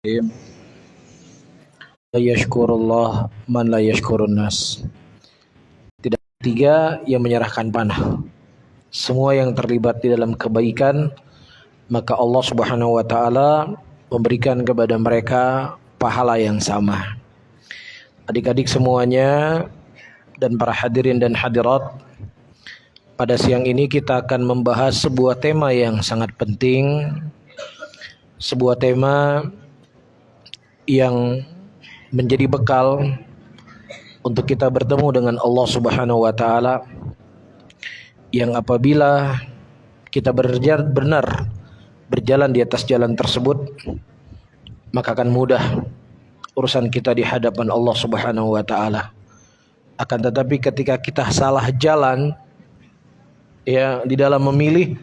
La yashkurullah man la yashkurun nas. Tidak tiga yang menyerahkan panah. Semua yang terlibat di dalam kebaikan, maka Allah Subhanahu wa taala memberikan kepada mereka pahala yang sama. Adik-adik semuanya dan para hadirin dan hadirat, pada siang ini kita akan membahas sebuah tema yang sangat penting, sebuah tema yang menjadi bekal untuk kita bertemu dengan Allah Subhanahu wa taala, yang apabila kita benar berjalan di atas jalan tersebut, maka akan mudah urusan kita di hadapan Allah Subhanahu wa taala. Akan tetapi ketika kita salah jalan ya di dalam memilih,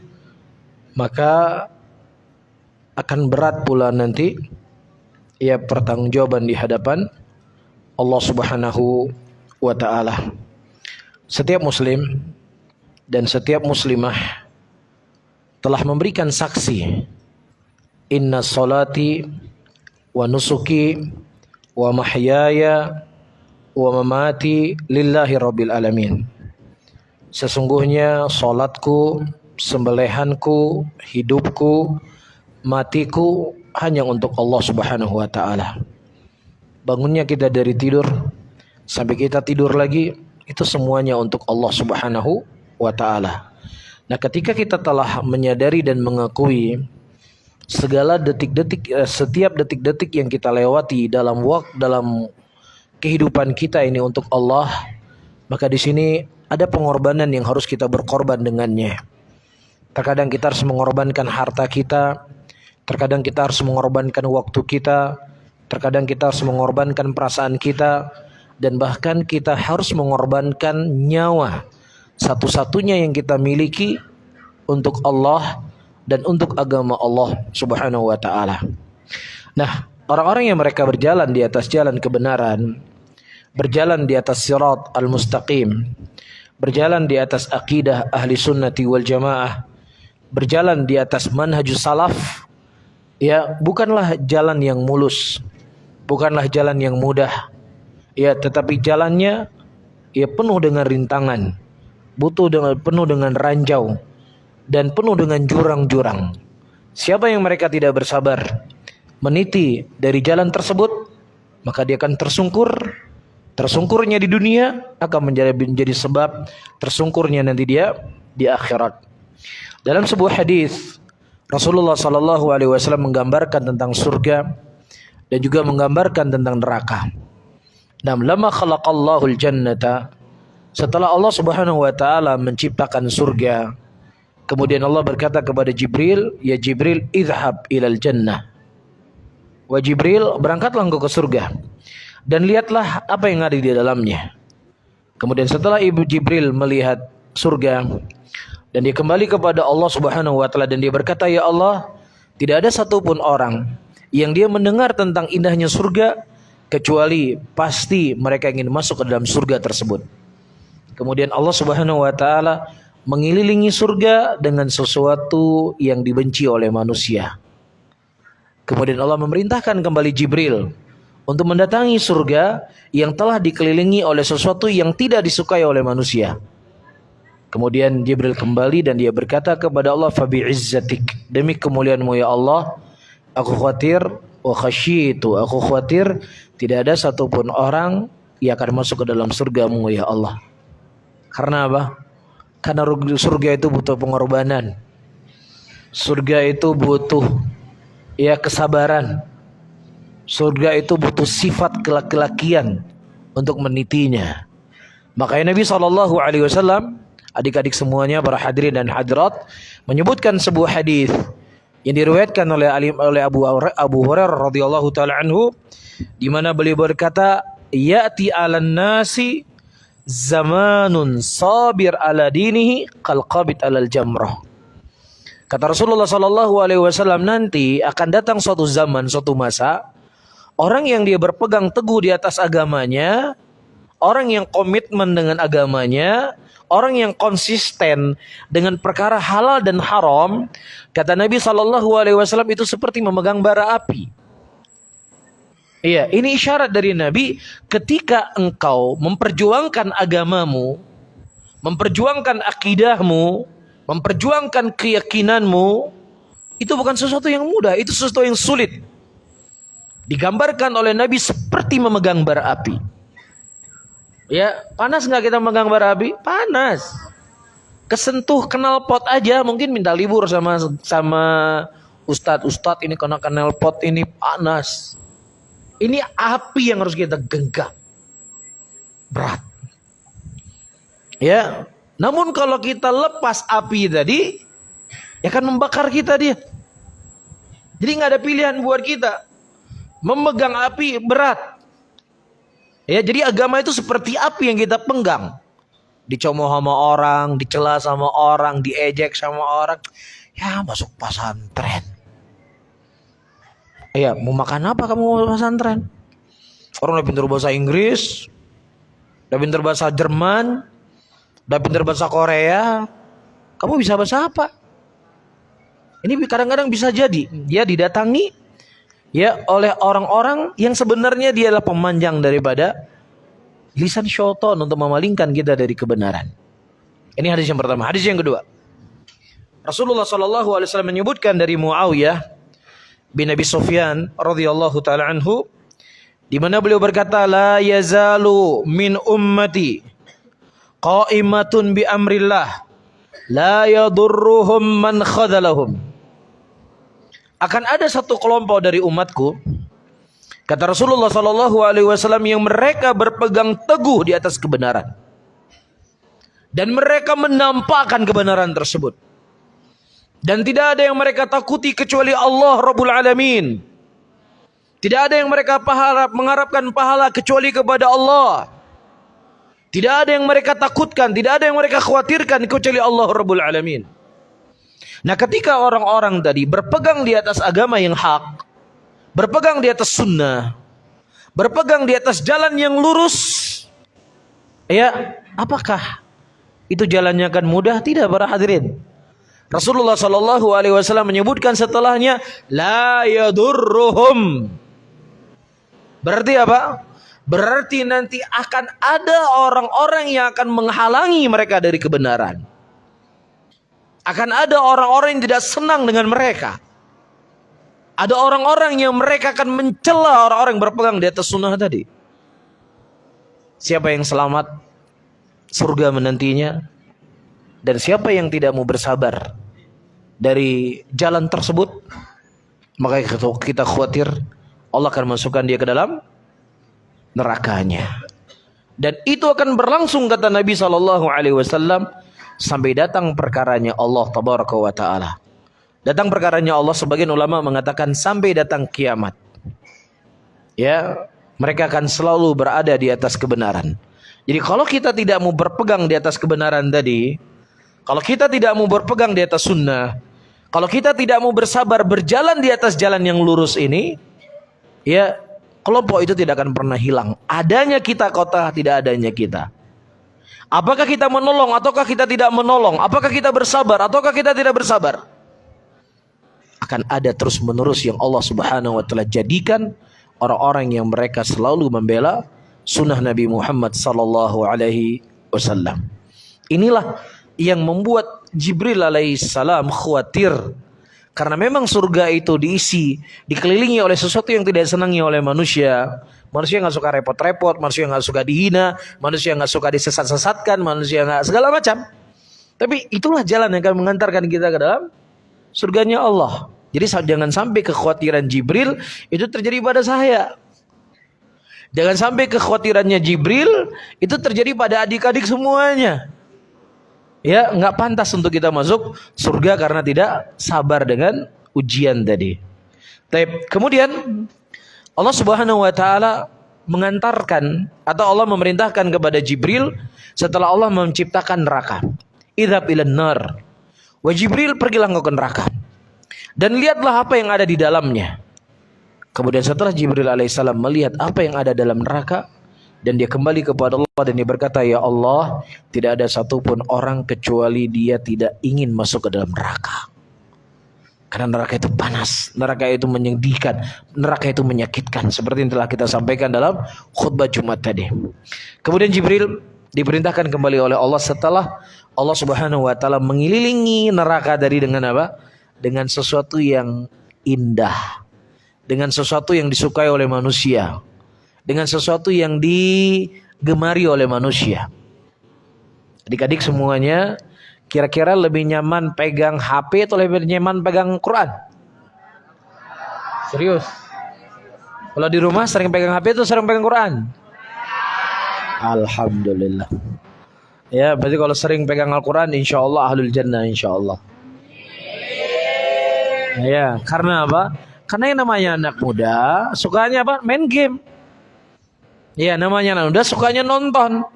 maka akan berat pula nanti ya pertanggungjawaban di hadapan Allah Subhanahu wa taala. Setiap muslim dan setiap muslimah telah memberikan saksi, inna salati wa nusuki wa mahyaya wa mamati lillahi rabbil alamin. Sesungguhnya salatku, sembelihanku, hidupku, matiku hanya untuk Allah Subhanahu wa taala. Bangunnya kita dari tidur sampai kita tidur lagi, itu semuanya untuk Allah Subhanahu wa taala. Nah, ketika kita telah menyadari dan mengakui segala setiap detik-detik yang kita lewati dalam kehidupan kita ini untuk Allah, maka di sini ada pengorbanan yang harus kita berkorban dengannya. Terkadang kita harus mengorbankan harta kita, terkadang kita harus mengorbankan waktu kita, terkadang kita harus mengorbankan perasaan kita, dan bahkan kita harus mengorbankan nyawa, satu-satunya yang kita miliki untuk Allah dan untuk agama Allah Subhanahu wa taala. Nah, orang-orang yang mereka berjalan di atas jalan kebenaran, berjalan di atas sirat al-mustaqim, berjalan di atas akidah ahli sunnati wal jamaah, berjalan di atas manhajus salaf, ya bukanlah jalan yang mulus, bukanlah jalan yang mudah, ya tetapi jalannya ya penuh dengan rintangan, penuh dengan ranjau, dan penuh dengan jurang-jurang. Siapa yang mereka tidak bersabar meniti dari jalan tersebut, maka dia akan tersungkur. Tersungkurnya di dunia akan menjadi sebab tersungkurnya nanti dia di akhirat. Dalam sebuah hadis, Rasulullah sallallahu alaihi wasallam menggambarkan tentang surga dan juga menggambarkan tentang neraka. Lamma khalaqallahu al-jannata, setelah Allah Subhanahu wa taala menciptakan surga, kemudian Allah berkata kepada Jibril, "Ya Jibril, idhhab ilal jannah." Wa Jibril, berangkatlah engkau ke surga dan lihatlah apa yang ada di dalamnya. Kemudian setelah Ibu Jibril melihat surga dan dia kembali kepada Allah Subhanahu wa taala dan dia berkata, "Ya Allah, tidak ada satupun orang yang dia mendengar tentang indahnya surga kecuali pasti mereka ingin masuk ke dalam surga tersebut." Kemudian Allah Subhanahu wa taala mengelilingi surga dengan sesuatu yang dibenci oleh manusia. Kemudian Allah memerintahkan kembali Jibril untuk mendatangi surga yang telah dikelilingi oleh sesuatu yang tidak disukai oleh manusia. Kemudian Jibril kembali dan dia berkata kepada Allah, "Fabi izzatik, demi kemuliaanmu ya Allah, aku khawatir aku khawatir tidak ada satupun orang yang akan masuk ke dalam surgamu ya Allah." Karena apa? Karena surga itu butuh pengorbanan. Surga itu butuh ya kesabaran. Surga itu butuh sifat kelaki-lakian untuk menitinya. Makanya Nabi SAW, adik-adik semuanya, para hadirin dan hadirat, menyebutkan sebuah hadis yang diriwayatkan oleh Abu Hurairah radhiyallahu taala anhu, di mana beliau berkata, "Ya'ti 'alan nasi zamanun sabir ala dinihi qal qabid 'alal jamrah." Kata Rasulullah sallallahu alaihi wasallam, nanti akan datang suatu zaman, suatu masa, orang yang dia berpegang teguh di atas agamanya, orang yang komitmen dengan agamanya, orang yang konsisten dengan perkara halal dan haram, kata Nabi SAW itu seperti memegang bara api. Iya, ini isyarat dari Nabi ketika engkau memperjuangkan agamamu, memperjuangkan akidahmu, memperjuangkan keyakinanmu, itu bukan sesuatu yang mudah, itu sesuatu yang sulit. Digambarkan oleh Nabi seperti memegang bara api. Ya, panas nggak kita memegang bara api? Panas. Kesentuh knalpot aja mungkin minta libur sama ustadz ini kena knalpot ini panas. Ini api yang harus kita genggam. Berat. Ya, namun kalau kita lepas api tadi, ya akan membakar kita dia. Jadi nggak ada pilihan buat kita. Memegang api berat. Ya, jadi agama itu seperti api yang kita penggang. Dicomot sama orang, dicela sama orang, diejek sama orang. Ya, masuk pesantren. Iya, mau makan apa kamu mau pesantren? Orang udah pintar bahasa Inggris, udah pintar bahasa Jerman, udah pintar bahasa Korea. Kamu bisa bahasa apa? Ini kadang-kadang bisa jadi dia didatangi ya oleh orang-orang yang sebenarnya dia adalah pemanjang daripada lisan syaitan untuk memalingkan kita dari kebenaran. Ini hadis yang pertama. Hadis yang kedua. Rasulullah SAW menyebutkan dari Muawiyah bin Abi Sufyan radhiyallahu taala anhu, di mana beliau berkata, la yazalu min ummati qa'imatun bi amrillah la yadurruhum man khadalahum. Akan ada satu kelompok dari umatku, kata Rasulullah sallallahu alaihi wasallam, yang mereka berpegang teguh di atas kebenaran dan mereka menampakkan kebenaran tersebut. Dan tidak ada yang mereka takuti kecuali Allah Rabbul Alamin. Tidak ada yang mereka mengharapkan pahala kecuali kepada Allah. Tidak ada yang mereka takutkan, tidak ada yang mereka khawatirkan kecuali Allah Rabbul Alamin. Nah, ketika orang-orang tadi berpegang di atas agama yang hak, berpegang di atas sunnah, berpegang di atas jalan yang lurus, ya, apakah itu jalannya akan mudah? Tidak, para hadirin. Rasulullah sallallahu alaihi wasallam menyebutkan setelahnya, la yadurruhum. Berarti apa? Berarti nanti akan ada orang-orang yang akan menghalangi mereka dari kebenaran. Akan ada orang-orang yang tidak senang dengan mereka. Ada orang-orang yang mereka akan mencela orang-orang yang berpegang di atas sunnah tadi. Siapa yang selamat? Surga menantinya. Dan siapa yang tidak mau bersabar dari jalan tersebut, maka kita khawatir Allah akan masukkan dia ke dalam nerakanya. Dan itu akan berlangsung, kata Nabi SAW, sampai datang perkaranya Allah Tabaraka wa Ta'ala. Datang perkaranya Allah, sebagian ulama mengatakan sampai datang kiamat. Ya, mereka akan selalu berada di atas kebenaran. Jadi kalau kita tidak mau berpegang di atas kebenaran tadi, kalau kita tidak mau berpegang di atas sunnah, kalau kita tidak mau bersabar berjalan di atas jalan yang lurus ini, ya, kelompok itu tidak akan pernah hilang. Adanya kita kota, tidak adanya kita. Apakah kita menolong ataukah kita tidak menolong? Apakah kita bersabar ataukah kita tidak bersabar? Akan ada terus menerus yang Allah Subhanahu wa Ta'ala jadikan orang-orang yang mereka selalu membela sunnah Nabi Muhammad sallallahu alaihi wasallam. Inilah yang membuat Jibril alaihissalam khawatir, karena memang surga itu diisi, dikelilingi oleh sesuatu yang tidak disenangi oleh manusia. Manusia nggak suka repot-repot, manusia nggak suka dihina, manusia nggak suka disesat-sesatkan, manusia nggak segala macam. Tapi itulah jalan yang akan mengantarkan kita ke dalam surganya Allah. Jadi jangan sampai kekhawatiran Jibril itu terjadi pada saya. Jangan sampai kekhawatirannya Jibril itu terjadi pada adik-adik semuanya. Ya, nggak pantas untuk kita masuk surga karena tidak sabar dengan ujian tadi. Kemudian Allah Subhanahu wa Ta'ala mengantarkan atau Allah memerintahkan kepada Jibril setelah Allah menciptakan neraka. Idhab ilan nar. Wa Jibril, pergilah engkau ke neraka dan lihatlah apa yang ada di dalamnya. Kemudian setelah Jibril alaihissalam melihat apa yang ada dalam neraka, dan dia kembali kepada Allah dan dia berkata, ya Allah, tidak ada satupun orang kecuali dia tidak ingin masuk ke dalam neraka. Karena neraka itu panas, neraka itu menyedihkan, neraka itu menyakitkan. Seperti yang telah kita sampaikan dalam khutbah Jumat tadi. Kemudian Jibril diperintahkan kembali oleh Allah setelah Allah Subhanahu wa taala mengelilingi neraka dari dengan apa? Dengan sesuatu yang indah. Dengan sesuatu yang disukai oleh manusia. Dengan sesuatu yang digemari oleh manusia. Adik-adik semuanya, kira-kira lebih nyaman pegang HP atau lebih nyaman pegang Quran? Serius? Kalau di rumah sering pegang HP atau sering pegang Quran? Alhamdulillah. Ya, berarti kalau sering pegang Al-Quran, insya Allah ahlul jannah, insya Allah. Ya, karena apa? Karena yang namanya anak muda, sukanya apa? Main game. Ya, namanya anak muda, sukanya nonton.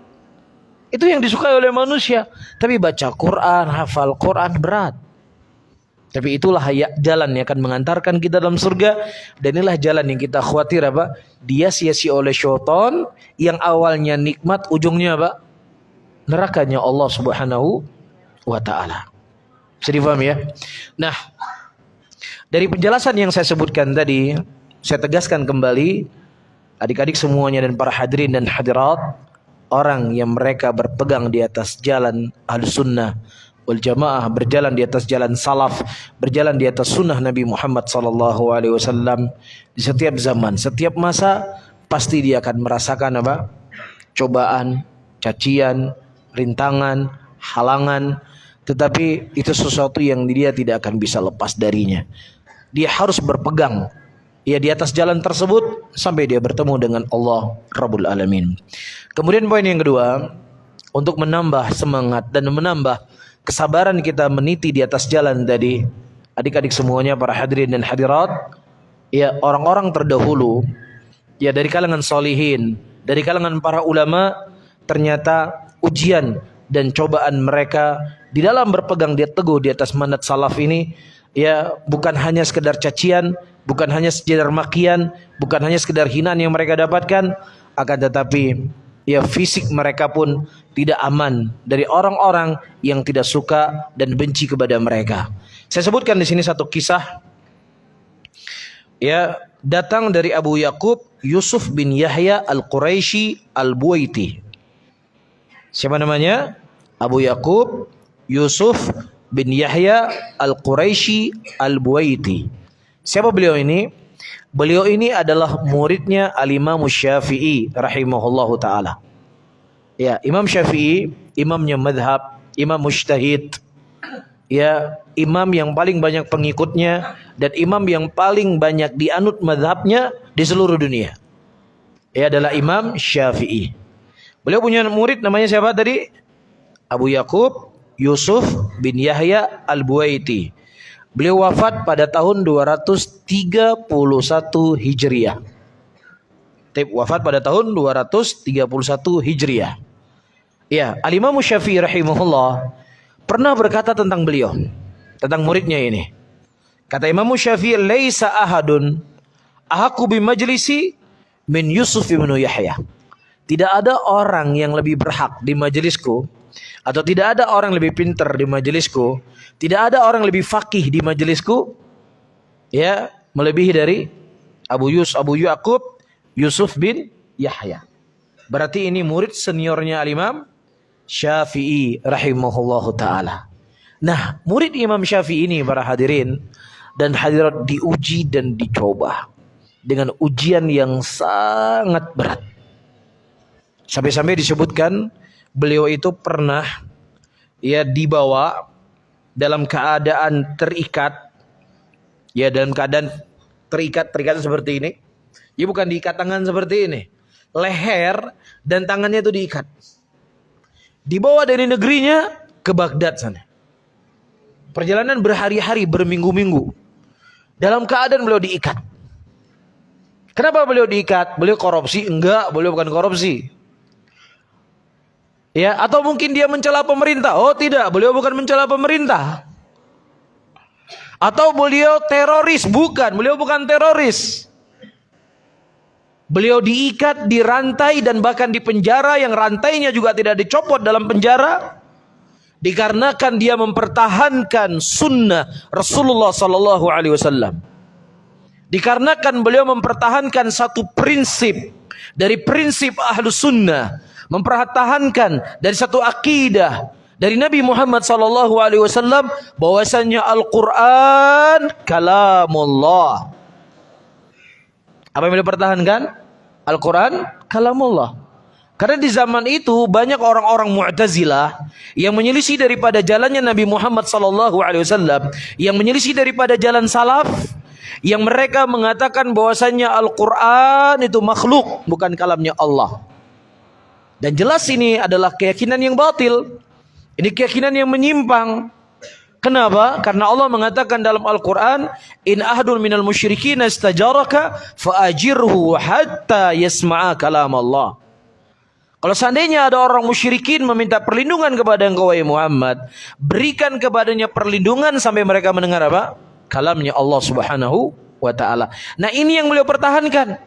Itu yang disukai oleh manusia. Tapi baca Quran, hafal Quran berat. Tapi itulah jalan yang akan mengantarkan kita dalam surga. Dan inilah jalan yang kita khawatir apa? Dia sia-sia oleh syaitan yang awalnya nikmat, ujungnya apa? Nerakanya Allah Subhanahu wa ta'ala. Bisa difaham ya? Nah, dari penjelasan yang saya sebutkan tadi, saya tegaskan kembali, adik-adik semuanya dan para hadirin dan hadirat, orang yang mereka berpegang di atas jalan Ahlussunnah wal Jamaah, berjalan di atas jalan salaf, berjalan di atas sunnah Nabi Muhammad SAW, di setiap zaman, setiap masa pasti dia akan merasakan apa? Cobaan, cacian, rintangan, halangan, tetapi itu sesuatu yang dia tidak akan bisa lepas darinya. Dia harus berpegang ya di atas jalan tersebut sampai dia bertemu dengan Allah Rabbul Alamin. Kemudian poin yang kedua, untuk menambah semangat dan menambah kesabaran kita meniti di atas jalan tadi, adik-adik semuanya, para hadirin dan hadirat, ya orang-orang terdahulu, ya dari kalangan solihin, dari kalangan para ulama, ternyata ujian dan cobaan mereka di dalam berpegang dia teguh di atas manhaj salaf ini, ya bukan hanya sekedar cacian, bukan hanya sekedar makian, bukan hanya sekedar hinaan yang mereka dapatkan, akan tetapi ya fisik mereka pun tidak aman dari orang-orang yang tidak suka dan benci kepada mereka. Saya sebutkan di sini satu kisah ya, datang dari Abu Yaqub Yusuf bin Yahya Al-Quraisy Al-Buwaiti. Siapa namanya? Abu Yaqub Yusuf bin Yahya Al-Quraisy Al-Buwaiti. Siapa beliau ini? Beliau ini adalah muridnya Al-Imam Syafi'i rahimahullahu ta'ala. Ya, Imam Syafi'i, imamnya madhab, imam mujtahid. Ya, imam yang paling banyak pengikutnya dan imam yang paling banyak dianut madhabnya di seluruh dunia. Ia adalah Imam Syafi'i. Beliau punya murid namanya siapa tadi? Abu Yaqub Yusuf bin Yahya Al-Buwaiti. Beliau wafat pada tahun 231 Hijriah. Wafat pada tahun 231 Hijriah. Ya, Al-Imam Syafi'i rahimahullah pernah berkata tentang beliau, tentang muridnya ini. Kata Imam Syafi'i, "Laisa ahadun ahaqqu bi majlisi min Yusuf bin Yahya." Tidak ada orang yang lebih berhak di majelisku, atau tidak ada orang lebih pintar di majelisku, tidak ada orang lebih fakih di majelisku, ya, melebihi dari Abu Yaqub Yusuf bin Yahya. Berarti ini murid seniornya Al-Imam Syafi'i rahimahullahu ta'ala. Nah, murid Imam Syafi'i ini, para hadirin dan hadirat, diuji dan dicoba dengan ujian yang sangat berat. Sampai-sampai disebutkan beliau itu pernah ya dibawa dalam keadaan terikat, ya dalam keadaan terikat seperti ini. Ya bukan diikat tangan seperti ini, leher dan tangannya itu diikat. Dibawa dari negerinya ke Baghdad sana. Perjalanan berhari-hari, berminggu-minggu. Dalam keadaan beliau diikat. Kenapa beliau diikat? Beliau korupsi? Enggak, beliau bukan korupsi. Ya, atau mungkin dia mencela pemerintah? Oh tidak, beliau bukan mencela pemerintah. Atau beliau teroris? Bukan, beliau bukan teroris. Beliau diikat, dirantai dan bahkan dipenjara, yang rantainya juga tidak dicopot dalam penjara. dikarenakan dia mempertahankan sunnah Rasulullah sallallahu alaihi wasallam. Dikarenakan beliau mempertahankan satu prinsip dari prinsip Ahlus Sunnah, mempertahankan dari satu akidah dari Nabi Muhammad sallallahu alaihi wasallam bahwasanya Al-Qur'an kalamullah. Apa yang beliau pertahankan? Al-Qur'an kalamullah. Karena di zaman itu banyak orang-orang Mu'tazilah yang menyelisih daripada jalannya Nabi Muhammad sallallahu alaihi wasallam, yang menyelisih daripada jalan salaf, yang mereka mengatakan bahwasanya Al-Qur'an itu makhluk, bukan kalamnya Allah. Dan jelas ini adalah keyakinan yang batil. Ini keyakinan yang menyimpang. Kenapa? Karena Allah mengatakan dalam Al-Quran, in ahadun minal musyrikin istajaraka fa'ajirhu hatta yasma'a kalam Allah. Kalau seandainya ada orang musyrikin meminta perlindungan kepada engkau wahai Muhammad, berikan kepadanya perlindungan sampai mereka mendengar apa? Kalamnya Allah Subhanahu wa taala. Nah, ini yang beliau pertahankan.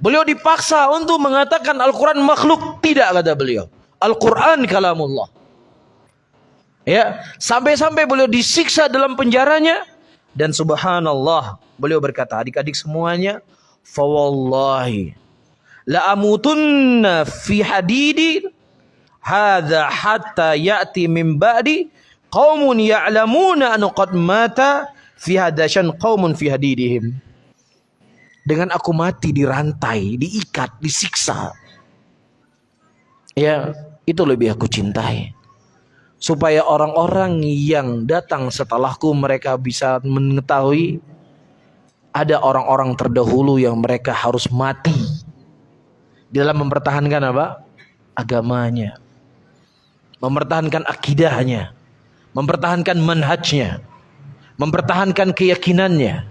Beliau dipaksa untuk mengatakan Al-Quran makhluk. Tidak, kata beliau. Al-Quran kalamullah. Ya, sampai-sampai beliau disiksa dalam penjaranya. Dan subhanallah, beliau berkata, adik-adik semuanya, fa wallahi la amutunna fi hadidi hadza hatta ya'ti min ba'di qaumun ya'lamuna an qad mata fi hadasyan qaumun fi hadidihim. Dengan aku mati dirantai, diikat, disiksa. Ya, itu lebih aku cintai. Supaya orang-orang yang datang setelahku mereka bisa mengetahui ada orang-orang terdahulu yang mereka harus mati dalam mempertahankan apa? Agamanya, mempertahankan akidahnya, mempertahankan manhajnya, mempertahankan keyakinannya.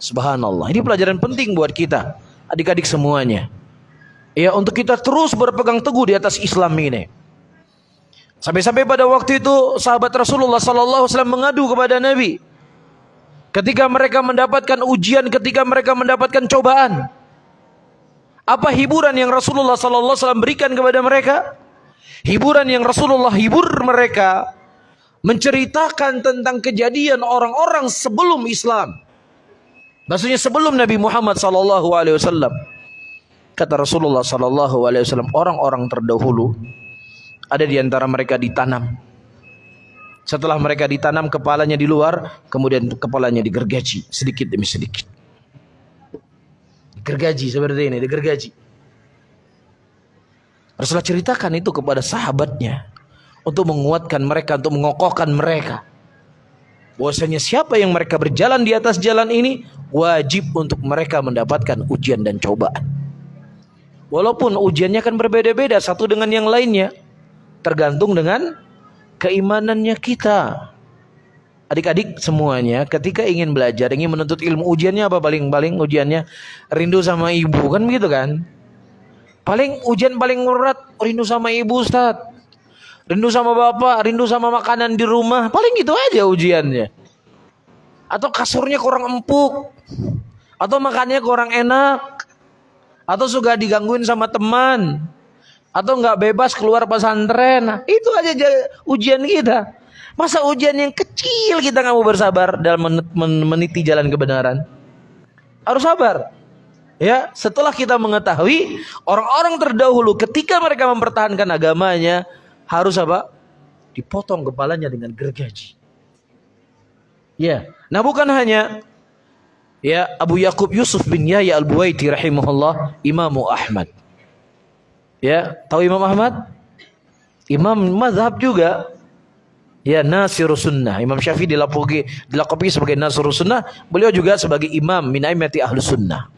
Subhanallah. Ini pelajaran penting buat kita, adik-adik semuanya. Ya, untuk kita terus berpegang teguh di atas Islam ini. Sampai-sampai pada waktu itu sahabat Rasulullah sallallahu alaihi wasallam mengadu kepada Nabi ketika mereka mendapatkan ujian, ketika mereka mendapatkan cobaan. Apa hiburan yang Rasulullah sallallahu alaihi wasallam berikan kepada mereka? Hiburan yang Rasulullah hibur mereka menceritakan tentang kejadian orang-orang sebelum Islam. Maksudnya sebelum Nabi Muhammad sallallahu alaihi wasallam. Kata Rasulullah sallallahu alaihi wasallam, orang-orang terdahulu ada di antara mereka ditanam. Setelah mereka ditanam, kepalanya di luar, kemudian kepalanya digergaji sedikit demi sedikit. Digergaji seperti ini, digergaji. Rasulullah ceritakan itu kepada sahabatnya untuk menguatkan mereka, untuk mengokohkan mereka. Bahwasanya siapa yang mereka berjalan di atas jalan ini wajib untuk mereka mendapatkan ujian dan cobaan. Walaupun ujiannya kan berbeda-beda satu dengan yang lainnya, tergantung dengan keimanannya kita. Adik-adik semuanya ketika ingin belajar, ingin menuntut ilmu, ujiannya apa paling ujiannya? Rindu sama ibu, kan begitu kan? Ujian paling berat rindu sama ibu, Ustaz. Rindu sama bapak, rindu sama makanan di rumah. Paling itu aja ujiannya. Atau kasurnya kurang empuk, atau makannya kurang enak, atau suka digangguin sama teman, atau nggak bebas keluar pesantren. Nah, itu aja ujian kita. Masa ujian yang kecil kita nggak mau bersabar dalam meniti jalan kebenaran? Harus sabar. Ya, setelah kita mengetahui orang-orang terdahulu ketika mereka mempertahankan agamanya harus apa? Dipotong kepalanya dengan gergaji. Ya, nah bukan hanya ya Abu Yaqub Yusuf bin Yahya Al-Buwaiti rahimahullah, Imam Ahmad. Ya, tahu Imam Ahmad? Imam mazhab juga. Ya, Nasirus Sunnah. Imam Syafi'i dilakopi sebagai Nasirus Sunnah, beliau juga sebagai imam min a'immati Ahlus Sunnah.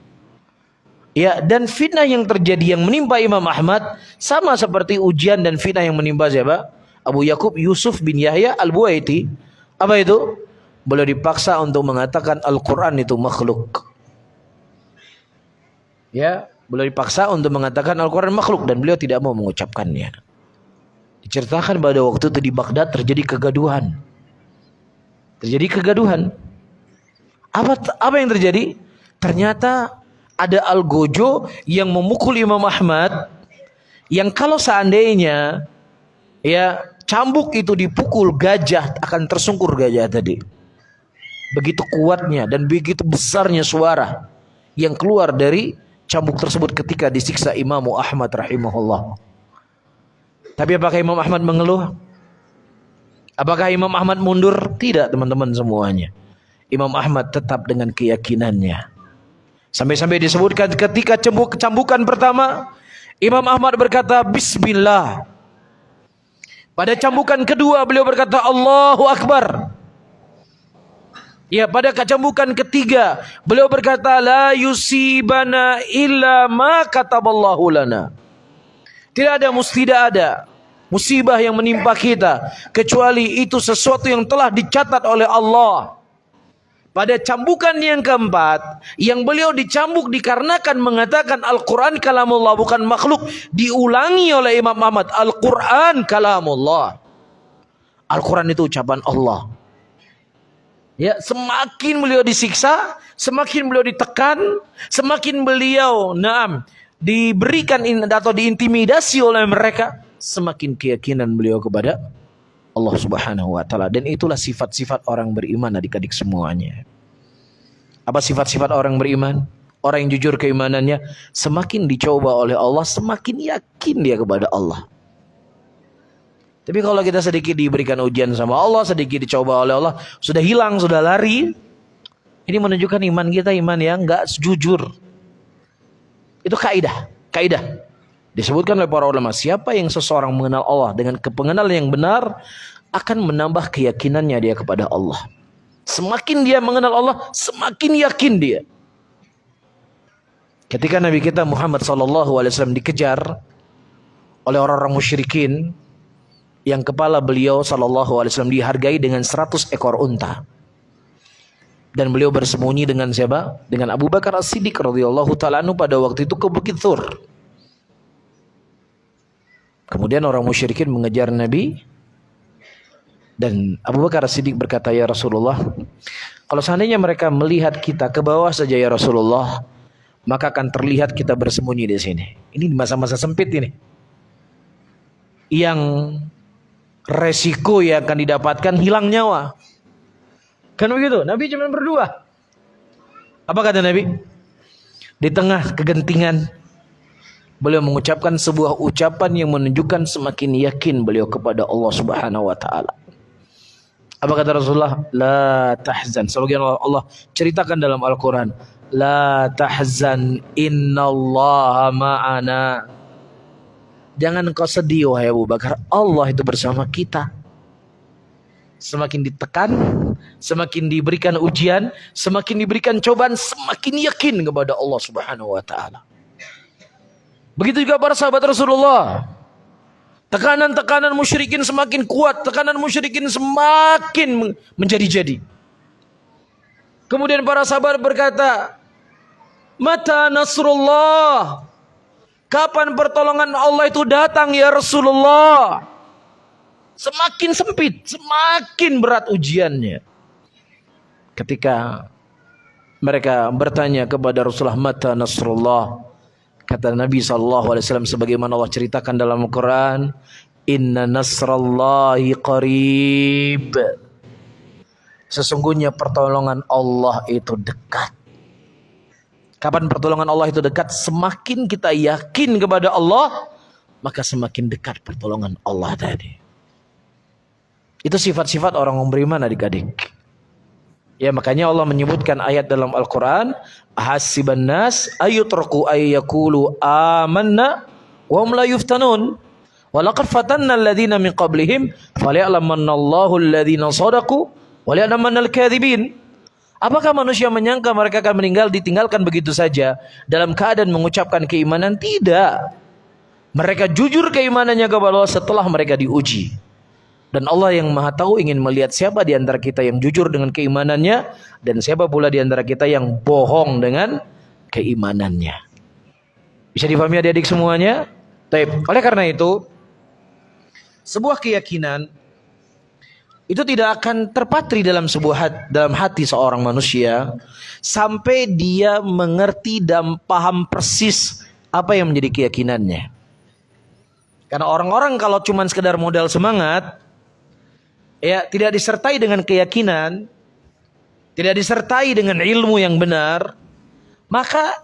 Ya, dan fitnah yang terjadi yang menimpa Imam Ahmad sama seperti ujian dan fitnah yang menimpa siapa? Abu Yaqub Yusuf bin Yahya Al-Buwaiti. Apa itu? Beliau dipaksa untuk mengatakan Al-Quran itu makhluk. Ya, beliau dipaksa untuk mengatakan Al-Quran makhluk dan beliau tidak mau mengucapkannya. Diceritakan pada waktu itu di Baghdad terjadi kegaduhan. Apa yang terjadi? Ternyata ada algojo yang memukul Imam Ahmad, yang kalau seandainya ya cambuk itu dipukul gajah akan tersungkur gajah tadi. Begitu kuatnya dan begitu besarnya suara yang keluar dari cambuk tersebut ketika disiksa Imam Ahmad rahimahullah. Tapi apakah Imam Ahmad mengeluh? Apakah Imam Ahmad mundur? Tidak, teman-teman semuanya. Imam Ahmad tetap dengan keyakinannya. Sampai-sampai disebutkan ketika cambukan pertama, Imam Ahmad berkata Bismillah. Pada cambukan kedua beliau berkata Allahu Akbar. Ya, pada cambukan ketiga beliau berkata la yusibana illa ma kataballahu lana. Tidak ada musibah yang menimpa kita kecuali itu sesuatu yang telah dicatat oleh Allah. Pada cambukan yang keempat, yang beliau dicambuk dikarenakan mengatakan Al-Quran kalamullah bukan makhluk, diulangi oleh Imam Ahmad, Al-Quran kalamullah. Al-Quran itu ucapan Allah. Ya, semakin beliau disiksa, semakin beliau ditekan, semakin beliau diberikan atau diintimidasi oleh mereka, semakin keyakinan beliau kepada Allah Subhanahu wa taala. Dan itulah sifat-sifat orang beriman adik-adik semuanya. Apa sifat-sifat orang beriman? Orang yang jujur keimanannya, semakin dicoba oleh Allah, semakin yakin dia kepada Allah. Tapi kalau kita sedikit diberikan ujian sama Allah, sedikit dicoba oleh Allah, sudah hilang, sudah lari, ini menunjukkan iman kita iman yang enggak jujur. Itu kaidah. Disebutkan oleh para ulama, siapa yang seseorang mengenal Allah dengan kepengenalan yang benar, akan menambah keyakinannya dia kepada Allah. Semakin dia mengenal Allah, semakin yakin dia. Ketika Nabi kita Muhammad SAW dikejar oleh orang-orang musyrikin, yang kepala beliau SAW dihargai dengan 100 ekor unta. Dan beliau bersembunyi dengan siapa? Dengan Abu Bakar As-Siddiq radhiyallahu ta'ala anhu pada waktu itu ke Bukit Thur. Kemudian orang musyrikin mengejar Nabi. Dan Abu Bakar As-Siddiq berkata, ya Rasulullah, kalau seandainya mereka melihat kita ke bawah saja ya Rasulullah, maka akan terlihat kita bersembunyi di sini. Ini di masa-masa sempit ini. Yang resiko yang akan didapatkan hilang nyawa. Kan begitu? Nabi cuma berdua. Apa kata Nabi? Di tengah kegentingan, beliau mengucapkan sebuah ucapan yang menunjukkan semakin yakin beliau kepada Allah Subhanahu wa taala. Apa kata Rasulullah? La tahzan. Sebagian Allah ceritakan dalam Al-Quran, la tahzan innallaha ma'ana. Jangan engkau sedih wahai Abu Bakar, Allah itu bersama kita. Semakin ditekan, semakin diberikan ujian, semakin diberikan cobaan, semakin yakin kepada Allah Subhanahu wa taala. Begitu juga para sahabat Rasulullah. Tekanan-tekanan musyrikin semakin kuat, tekanan musyrikin semakin menjadi-jadi. Kemudian para sahabat berkata, "Mata nasrullah?" Kapan pertolongan Allah itu datang ya Rasulullah? Semakin sempit, semakin berat ujiannya. Ketika mereka bertanya kepada Rasulullah, mata nasrullah? Kata Nabi SAW sebagaimana Allah ceritakan dalam Al-Quran, inna nasrallahi qarib. Sesungguhnya pertolongan Allah itu dekat. Kapan pertolongan Allah itu dekat? Semakin kita yakin kepada Allah, maka semakin dekat pertolongan Allah tadi. Itu sifat-sifat orang yang beriman adik-adik. Ya, makanya Allah menyebutkan ayat dalam Al-Quran, hasiban nas ayutraku ayyakulu amanna wa hum la yuftanun wa laqad fatanna alladhina min qablihim falya'lamanna Allahu alladhina shadaqu wa liya'lamanna al-kadhibin. Apakah manusia menyangka mereka akan meninggal ditinggalkan begitu saja dalam keadaan mengucapkan keimanan? Tidak. Mereka jujur keimanannya kepada Allah setelah mereka diuji. Dan Allah yang Maha Tahu ingin melihat siapa di antara kita yang jujur dengan keimanannya dan siapa pula di antara kita yang bohong dengan keimanannya. Bisa dipahami adik-adik semuanya? Baik. Oleh karena itu, sebuah keyakinan itu tidak akan terpatri dalam dalam hati seorang manusia sampai dia mengerti dan paham persis apa yang menjadi keyakinannya. Karena orang-orang kalau cuma sekedar modal semangat, ya tidak disertai dengan keyakinan, tidak disertai dengan ilmu yang benar, maka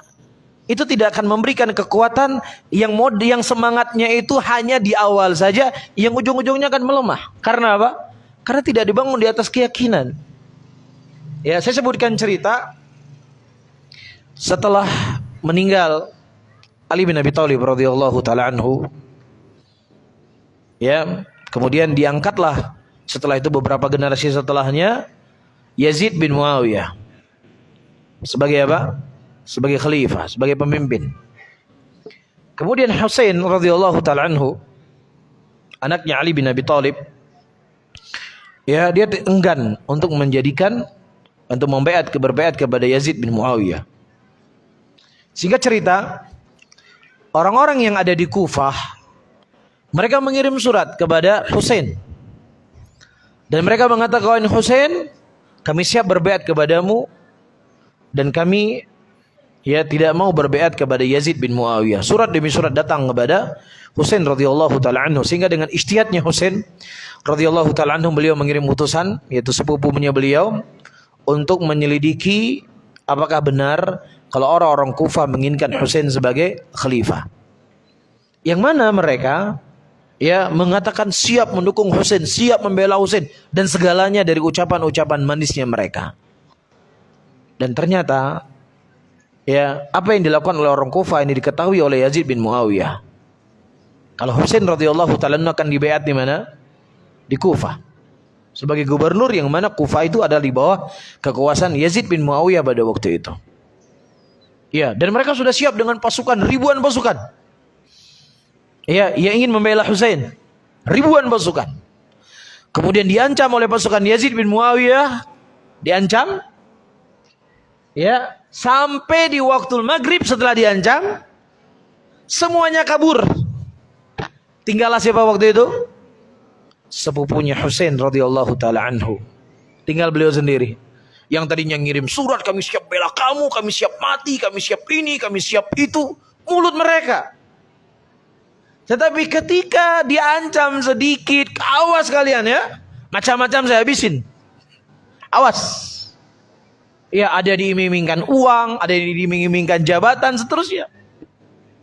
itu tidak akan memberikan kekuatan yang semangatnya itu hanya di awal saja, yang ujung-ujungnya akan melemah. Karena apa? Karena tidak dibangun di atas keyakinan. Ya, saya sebutkan cerita setelah meninggal Ali bin Abi Thalib radhiyallahu taala anhu. Ya, kemudian diangkatlah setelah itu beberapa generasi setelahnya Yazid bin Muawiyah sebagai apa? Sebagai khalifah, sebagai pemimpin. Kemudian Husain radhiyallahu taala anhu, anaknya Ali bin Abi Thalib, ya dia enggan untuk berbayat kepada Yazid bin Muawiyah. Singkat cerita, orang-orang yang ada di Kufah mereka mengirim surat kepada Husain. Dan mereka mengatakan, Husain, kami siap berbayat kepadamu dan kami tidak mau berbayat kepada Yazid bin Muawiyah. Surat demi surat datang kepada Husain radhiyallahu taala anhu, sehingga dengan ijtihadnya Husain radhiyallahu taala anhu, beliau mengirim utusan, yaitu sepupunya beliau, untuk menyelidiki apakah benar kalau orang-orang Kufah menginginkan Husain sebagai khalifah. Yang mana mereka mengatakan siap mendukung Husain, siap membela Husain, dan segalanya dari ucapan-ucapan manisnya mereka. Dan ternyata apa yang dilakukan oleh orang Kufah ini diketahui oleh Yazid bin Muawiyah. Kalau Husain radhiyallahu taala akan dibaiat di mana? Di Kufah. Sebagai gubernur, yang mana Kufah itu ada di bawah kekuasaan Yazid bin Muawiyah pada waktu itu. Ya, dan mereka sudah siap dengan pasukan, ribuan pasukan. Yang ingin membela Husain, ribuan pasukan. Kemudian diancam oleh pasukan Yazid bin Muawiyah, diancam, sampai di waktu maghrib. Setelah diancam, semuanya kabur. Tinggallah siapa waktu itu? Sepupunya Husain radhiyallahu taala anhu. Tinggal beliau sendiri. Yang tadinya ngirim surat, kami siap bela kamu, kami siap mati, kami siap ini, kami siap itu. Mulut mereka. Tetapi ketika diancam sedikit, awas kalian ya, macam-macam saya habisin. Awas. Ya, ada diiming-imingkan uang, ada diiming-imingkan jabatan, seterusnya.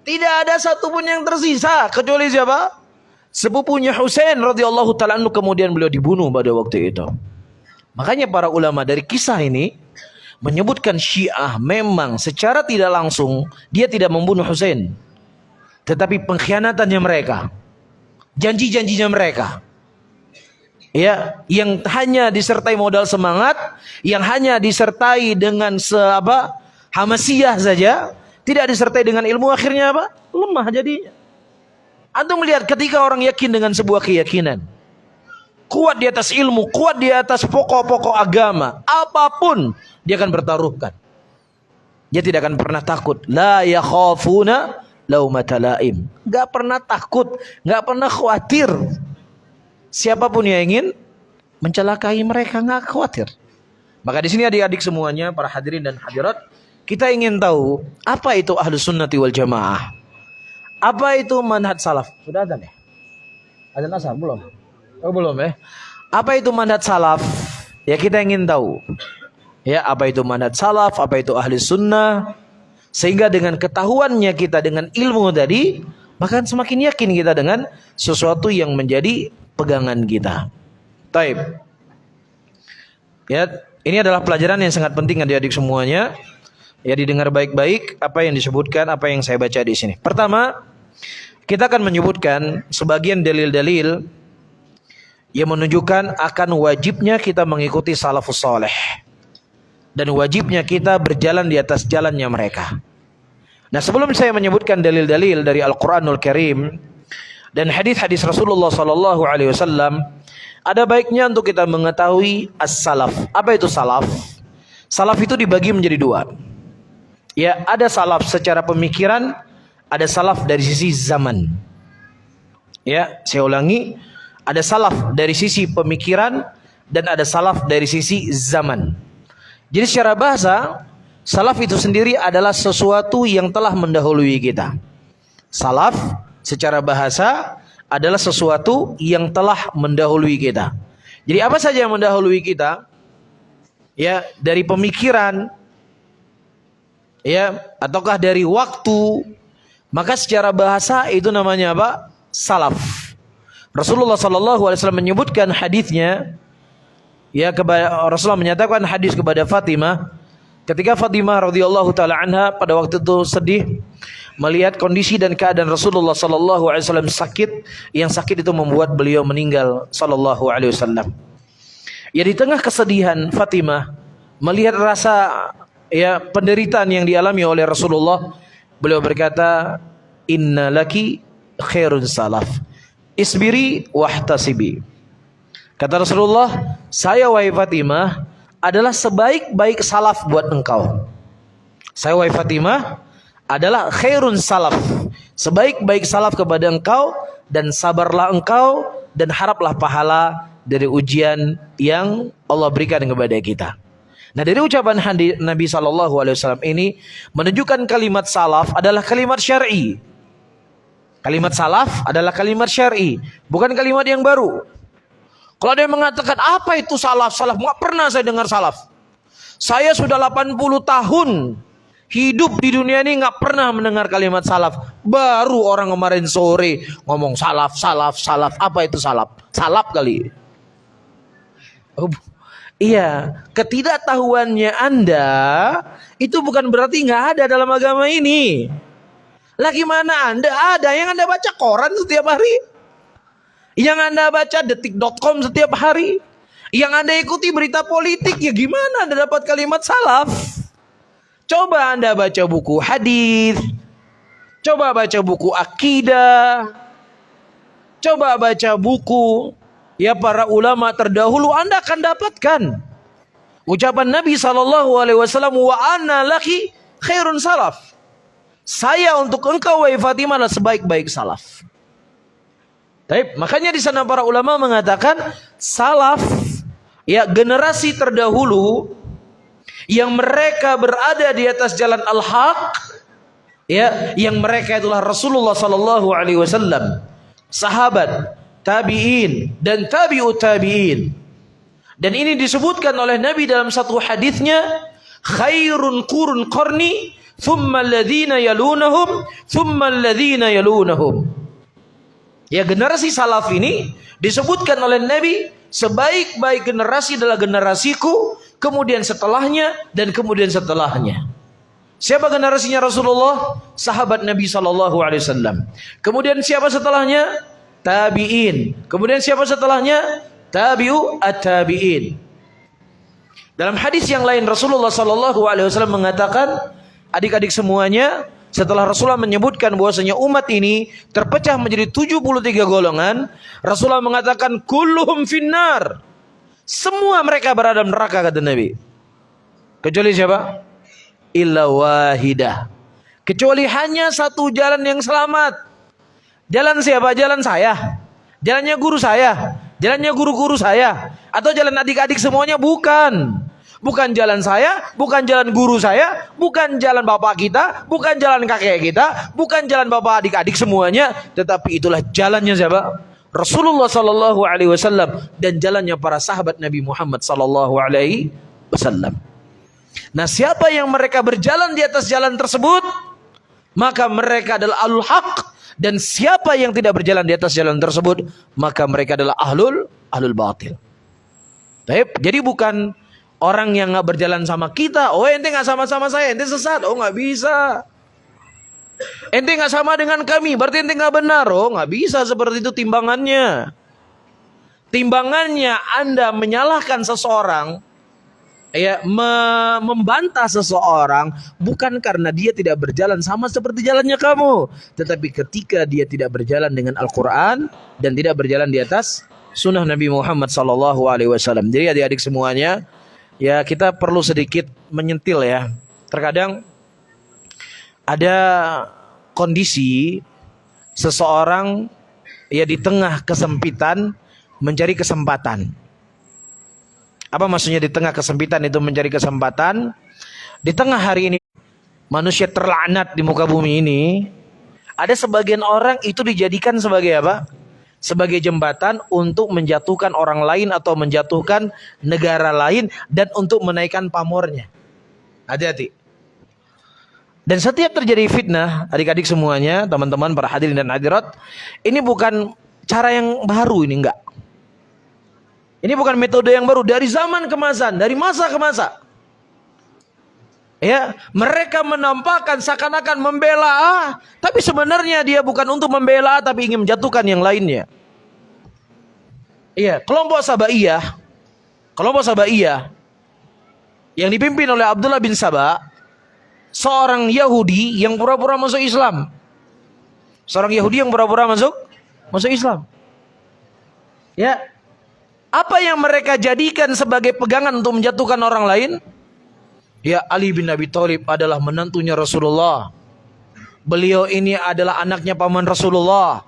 Tidak ada satupun yang tersisa kecuali siapa? Sepupunya Husain radhiyallahu taala anhu, kemudian beliau dibunuh pada waktu itu. Makanya para ulama dari kisah ini menyebutkan Syiah memang secara tidak langsung dia tidak membunuh Husain. Tetapi pengkhianatannya mereka, janji-janjinya mereka, yang hanya disertai modal semangat, yang hanya disertai dengan hamasiyah saja, tidak disertai dengan ilmu, akhirnya apa? Lemah jadinya. Antum melihat ketika orang yakin dengan sebuah keyakinan, kuat di atas ilmu, kuat di atas pokok-pokok agama, apapun dia akan bertaruhkan. Dia tidak akan pernah takut. La yakhafuna laumata laim. Gak pernah takut, gak pernah khawatir. Siapapun yang ingin mencelakai mereka, gak khawatir. Maka di sini adik-adik semuanya, para hadirin dan hadirat, kita ingin tahu apa itu Ahlus Sunnati wal Jamaah. Apa itu manhaj salaf? Sudah ada nih? Azan asar belum? Oh belum ya. Apa itu manhaj salaf? Ya kita ingin tahu. Ya, apa itu manhaj salaf? Apa itu ahli sunnah? Sehingga dengan ketahuannya kita dengan ilmu tadi, maka semakin yakin kita dengan sesuatu yang menjadi pegangan kita. Taib. Ya, ini adalah pelajaran yang sangat penting adik-adik semuanya. Ya, didengar baik-baik apa yang disebutkan, apa yang saya baca di sini. Pertama, kita akan menyebutkan sebagian dalil-dalil yang menunjukkan akan wajibnya kita mengikuti salafus saleh dan wajibnya kita berjalan di atas jalannya mereka. Nah, sebelum saya menyebutkan dalil-dalil dari Al-Qur'anul Karim dan hadis-hadis Rasulullah sallallahu alaihi wasallam, ada baiknya untuk kita mengetahui as-salaf. Apa itu salaf? Salaf itu dibagi menjadi dua. Ya, ada salaf secara pemikiran, ada salaf dari sisi zaman. Ya, saya ulangi, ada salaf dari sisi pemikiran dan ada salaf dari sisi zaman. Jadi secara bahasa, salaf itu sendiri adalah sesuatu yang telah mendahului kita. Salaf secara bahasa adalah sesuatu yang telah mendahului kita. Jadi apa saja yang mendahului kita? Ya, dari pemikiran, ya, ataukah dari waktu, maka secara bahasa itu namanya apa? Salaf. Rasulullah sallallahu alaihi wasallam menyebutkan hadisnya, ya, Rasulullah menyatakan hadis kepada Fatimah ketika Fatimah radhiyallahu taala anha pada waktu itu sedih melihat kondisi dan keadaan Rasulullah sallallahu alaihi wasallam sakit, yang sakit itu membuat beliau meninggal sallallahu alaihi wasallam. Ya, di tengah kesedihan Fatimah melihat rasa, ya, penderitaan yang dialami oleh Rasulullah, beliau berkata, "Inna laki khairun salaf, isbiri wahtasibi." Kata Rasulullah, "Saya wahai Fatimah adalah sebaik-baik salaf buat engkau." Saya wahai Fatimah adalah khairun salaf, sebaik-baik salaf kepada engkau, dan sabarlah engkau dan haraplah pahala dari ujian yang Allah berikan kepada kita. Nah, dari ucapan Nabi SAW ini menunjukkan kalimat salaf adalah kalimat syar'i. Kalimat salaf adalah kalimat syar'i, bukan kalimat yang baru. Kalau ada yang mengatakan apa itu salaf, nggak pernah saya dengar salaf. Saya sudah 80 tahun hidup di dunia ini nggak pernah mendengar kalimat salaf. Baru orang kemarin sore ngomong salaf. Apa itu salaf? Salaf kali. Oh, iya, ketidaktahuannya Anda itu bukan berarti nggak ada dalam agama ini. Lah gimana Anda ada? Yang Anda baca koran setiap hari, yang Anda baca detik.com setiap hari, yang Anda ikuti berita politik, ya gimana Anda dapat kalimat salaf? Coba Anda baca buku hadis, coba baca buku akidah, coba baca buku, ya, para ulama terdahulu, Anda akan dapatkan ucapan Nabi SAW, "Wa anna laki khairun salaf." Saya untuk engkau wahai Fatimah adalah sebaik-baik salaf. Baik, makanya di sana para ulama mengatakan salaf, ya, generasi terdahulu yang mereka berada di atas jalan al-haq, ya, yang mereka itulah Rasulullah sallallahu alaihi wasallam, sahabat, tabi'in dan tabi'ut tabi'in. Dan ini disebutkan oleh Nabi dalam satu hadisnya, "Khairun qurun qarni, thumma alladhina yalunahum, thumma alladhina yalunahum." Ya, generasi salaf ini disebutkan oleh Nabi, sebaik-baik generasi adalah generasiku, kemudian setelahnya, dan kemudian setelahnya. Siapa generasinya Rasulullah? Sahabat Nabi sallallahu alaihi wasallam. Kemudian siapa setelahnya? Tabi'in. Kemudian siapa setelahnya? Tabi'u at-tabi'in. Dalam hadis yang lain Rasulullah sallallahu alaihi wasallam mengatakan, adik-adik semuanya, setelah Rasulullah menyebutkan bahwasanya umat ini terpecah menjadi 73 golongan, Rasulullah mengatakan kulluhum finnar. Semua mereka berada dalam neraka, kata Nabi. Kecuali siapa? Illa wahidah. Kecuali hanya satu jalan yang selamat. Jalan siapa? Jalan saya. Jalannya guru saya. Jalannya guru-guru saya. Atau jalan adik-adik semuanya? Bukan. Bukan jalan saya, bukan jalan guru saya, bukan jalan bapak kita, bukan jalan kakek kita, bukan jalan bapak adik-adik semuanya, tetapi itulah jalannya siapa? Rasulullah sallallahu alaihi wasallam dan jalannya para sahabat Nabi Muhammad sallallahu alaihi wasallam. Nah, siapa yang mereka berjalan di atas jalan tersebut, maka mereka adalah ahlul haq, dan siapa yang tidak berjalan di atas jalan tersebut, maka mereka adalah ahlul batil. Baik, jadi bukan orang yang nggak berjalan sama kita, oh ente nggak sama-sama saya, ente sesat, oh nggak bisa. Ente nggak sama dengan kami, berarti ente nggak benar, oh nggak bisa seperti itu timbangannya. Timbangannya Anda menyalahkan seseorang, ya, membantah seseorang bukan karena dia tidak berjalan sama seperti jalannya kamu, tetapi ketika dia tidak berjalan dengan Al-Quran dan tidak berjalan di atas sunnah Nabi Muhammad SAW. Jadi adik-adik semuanya, ya, kita perlu sedikit menyentil, ya. Terkadang ada kondisi seseorang, ya, di tengah kesempitan mencari kesempatan. Apa maksudnya di tengah kesempitan itu mencari kesempatan? Di tengah hari ini manusia terlaknat di muka bumi ini, ada sebagian orang itu dijadikan sebagai apa? sebagai jembatan untuk menjatuhkan orang lain atau menjatuhkan negara lain dan untuk menaikkan pamornya. Hati-hati. Dan setiap terjadi fitnah, adik-adik semuanya, teman-teman para hadirin dan hadirat, ini bukan cara yang baru, ini enggak. Ini bukan metode yang baru, dari zaman ke masa, dari masa ke masa. Ya, mereka menampakkan seakan-akan membela A, tapi sebenarnya dia bukan untuk membela A, tapi ingin menjatuhkan yang lainnya. Iya, kelompok Sabaiyah yang dipimpin oleh Abdullah bin Saba, seorang Yahudi yang pura-pura masuk Islam. Masuk Islam. Ya. Apa yang mereka jadikan sebagai pegangan untuk menjatuhkan orang lain? Ya, Ali bin Abi Thalib adalah menantunya Rasulullah. Beliau ini adalah anaknya paman Rasulullah.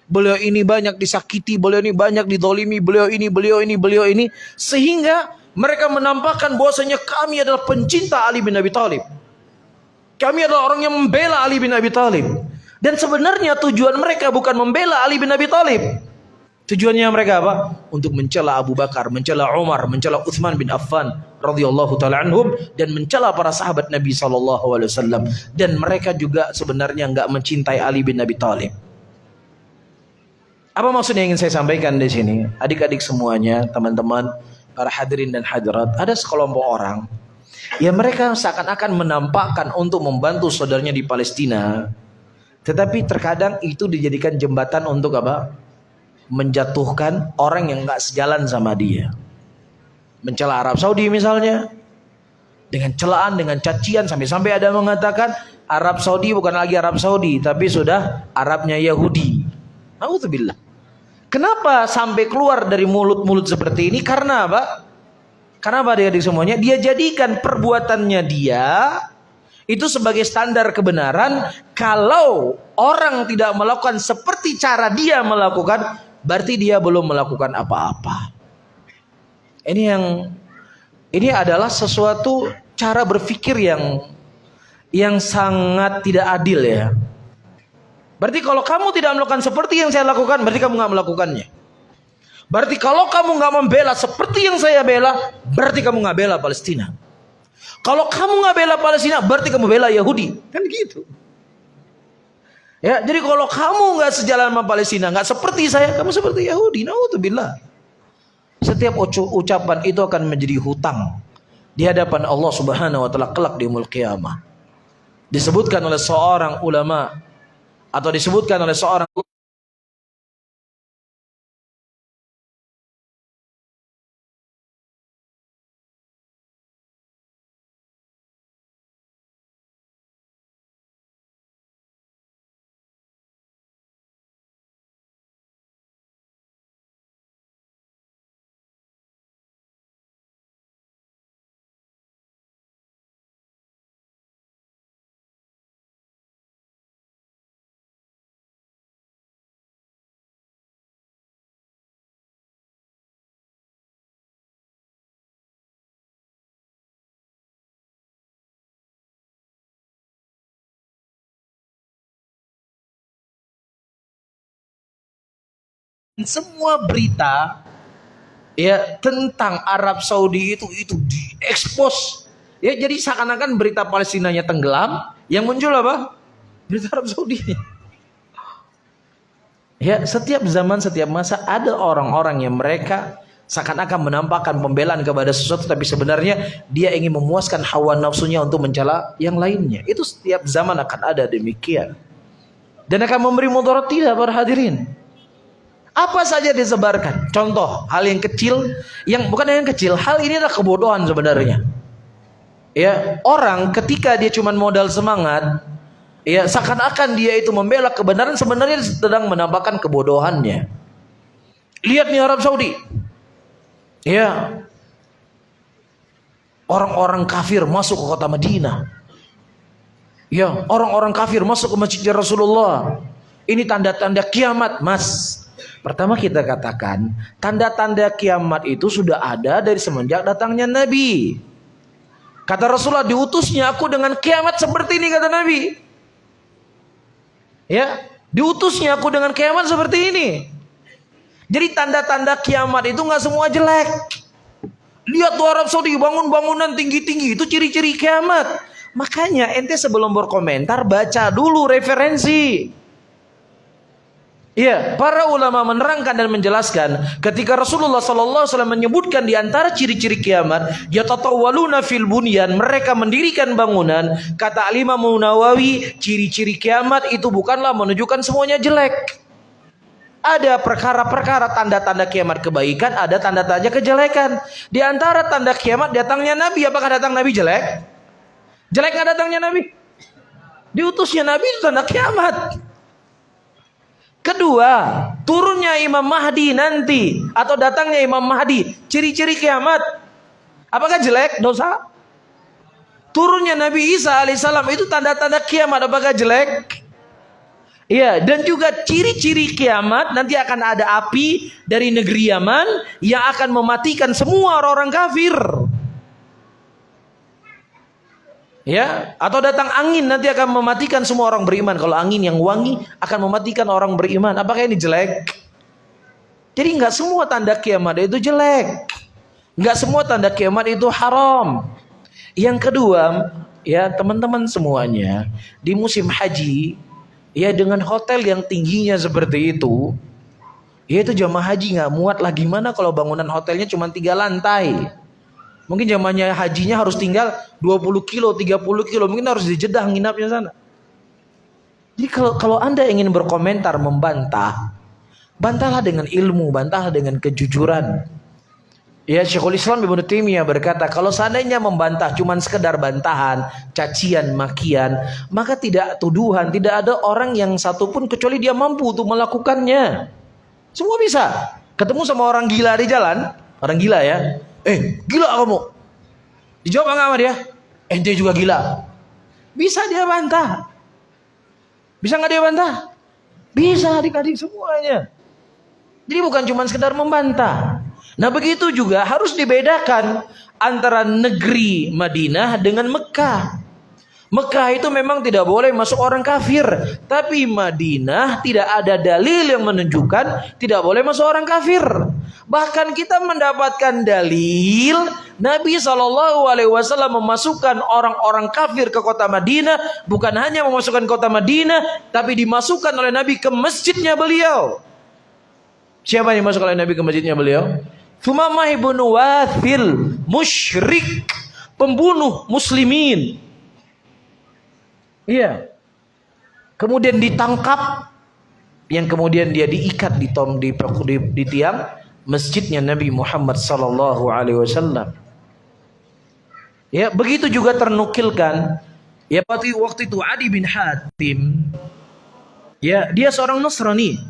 Beliau ini banyak disakiti, beliau ini banyak didolimi, beliau ini. Sehingga mereka menampakkan bahwasanya kami adalah pencinta Ali bin Abi Thalib. Kami adalah orang yang membela Ali bin Abi Thalib. Dan sebenarnya tujuan mereka bukan membela Ali bin Abi Thalib. Tujuannya mereka apa? Untuk mencela Abu Bakar, mencela Umar, mencela Utsman bin Affan radhiyallahu taala anhum, dan mencela para sahabat Nabi sallallahu alaihi wasallam. Dan mereka juga sebenarnya enggak mencintai Ali bin Abi Thalib. Apa maksud yang ingin saya sampaikan di sini? Adik-adik semuanya, teman-teman, para hadirin dan hadirat, ada sekelompok orang ya, mereka seakan-akan menampakkan untuk membantu saudaranya di Palestina, tetapi terkadang itu dijadikan jembatan untuk apa? Menjatuhkan orang yang enggak sejalan sama dia. Mencela Arab Saudi misalnya, dengan celaan, dengan cacian, sampai-sampai ada mengatakan Arab Saudi bukan lagi Arab Saudi, tapi sudah Arabnya Yahudi. Auzubillah. Kenapa sampai keluar dari mulut-mulut seperti ini? Karena apa? Karena apa, adik-adik semuanya? Dia jadikan perbuatannya dia itu sebagai standar kebenaran. Kalau orang tidak melakukan seperti cara dia melakukan, berarti dia belum melakukan apa-apa. Ini adalah sesuatu cara berpikir yang sangat tidak adil ya. Berarti kalau kamu tidak melakukan seperti yang saya lakukan, berarti kamu nggak melakukannya. Berarti kalau kamu nggak membela seperti yang saya bela, berarti kamu nggak bela Palestina. Kalau kamu nggak bela Palestina, berarti kamu bela Yahudi. Kan gitu. Ya, jadi kalau kamu nggak sejalan sama Palestina, nggak seperti saya, kamu seperti Yahudi. Naudzubillah. Setiap ucapan itu akan menjadi hutang di hadapan Allah Subhanahu wa taala kelak di yaumul qiyamah. Disebutkan oleh seorang ulama atau disebutkan oleh seorang semua berita ya tentang Arab Saudi itu diekspos. Ya, jadi seakan-akan berita Palestinanya tenggelam, yang muncul apa? Berita Arab Saudi. Ya, setiap zaman, setiap masa ada orang-orang yang mereka seakan-akan menampakkan pembelaan kepada sesuatu, tapi sebenarnya dia ingin memuaskan hawa nafsunya untuk mencela yang lainnya. Itu setiap zaman akan ada demikian. Dan akan memberi mudarat tidak para hadirin. Apa saja disebarkan. Contoh, hal yang kecil, yang bukan yang kecil, hal ini adalah kebodohan sebenarnya. Ya, orang ketika dia cuma modal semangat, ya seakan-akan dia itu membela kebenaran, sebenarnya sedang menampakkan kebodohannya. Lihat nih Arab Saudi. Ya. Orang-orang kafir masuk ke kota Madinah. Ya, orang-orang kafir masuk ke masjid Rasulullah. Ini tanda-tanda kiamat, Mas. Pertama kita katakan, tanda-tanda kiamat itu sudah ada dari semenjak datangnya Nabi. Kata Rasulullah, diutusnya aku dengan kiamat seperti ini, kata Nabi. Ya, diutusnya aku dengan kiamat seperti ini. Jadi tanda-tanda kiamat itu nggak semua jelek. Lihat tuh Arab Saudi bangun bangunan tinggi-tinggi, itu ciri-ciri kiamat. Makanya ente sebelum berkomentar baca dulu referensi. Iya, para ulama menerangkan dan menjelaskan ketika Rasulullah sallallahu alaihi wasallam menyebutkan di antara ciri-ciri kiamat, yatatawwaluna fil bunyan, mereka mendirikan bangunan. Kata Imam Nawawi, ciri-ciri kiamat itu bukanlah menunjukkan semuanya jelek. Ada perkara-perkara tanda-tanda kiamat kebaikan, ada tanda-tanda kejelekan. Di antara tanda kiamat datangnya Nabi. Apakah datang Nabi jelek? Jelek nggak datangnya Nabi? Diutusnya Nabi itu tanda kiamat. Kedua, turunnya Imam Mahdi nanti atau datangnya Imam Mahdi, ciri-ciri kiamat. Apakah jelek? Dosa? Turunnya Nabi Isa alaihissalam itu tanda-tanda kiamat. Apakah jelek? Iya, dan juga ciri-ciri kiamat, nanti akan ada api dari negeri Yaman yang akan mematikan semua orang-orang kafir. Ya, atau datang angin nanti akan mematikan semua orang beriman. Kalau angin yang wangi akan mematikan orang beriman. Apakah ini jelek? Jadi nggak semua tanda kiamat itu jelek. Nggak semua tanda kiamat itu haram. Yang kedua, ya teman-teman semuanya, di musim haji, ya dengan hotel yang tingginya seperti itu, ya itu jamaah haji nggak muat lah. Gimana kalau bangunan hotelnya cuma 3 lantai? Mungkin jamaahnya hajinya harus tinggal 20 kilo, 30 kilo. Mungkin harus dijedah nginapnya sana. Jadi kalau Anda ingin berkomentar, membantah, bantahlah dengan ilmu, bantahlah dengan kejujuran. Ya, Syekhul Islam Ibnu Taimiyah berkata, kalau seandainya membantah cuma sekedar bantahan, cacian, makian, maka tidak tuduhan, tidak ada orang yang satupun kecuali dia mampu untuk melakukannya. Semua bisa. Ketemu sama orang gila di jalan, orang gila ya, gila kamu. Dijawab enggak sama dia? Ente juga gila. Bisa dia bantah. Bisa nggak dia bantah? Bisa adik-adik semuanya. Jadi bukan cuma sekedar membantah. Nah begitu juga harus dibedakan antara negeri Madinah dengan Mekah. Mekah itu memang tidak boleh masuk orang kafir, tapi Madinah tidak ada dalil yang menunjukkan tidak boleh masuk orang kafir. Bahkan kita mendapatkan dalil Nabi SAW memasukkan orang-orang kafir ke kota Madinah, bukan hanya memasukkan kota Madinah, tapi dimasukkan oleh Nabi ke masjidnya beliau. Siapa yang dimasukkan oleh Nabi ke masjidnya beliau? Thumamah ibn Wathil, musyrik, pembunuh muslimin. Iya. Kemudian ditangkap, yang kemudian dia diikat di tiang masjidnya Nabi Muhammad sallallahu alaihi wasallam. Ya, begitu juga ternukilkan ya waktu itu Adi bin Hatim, ya, dia seorang Nasrani,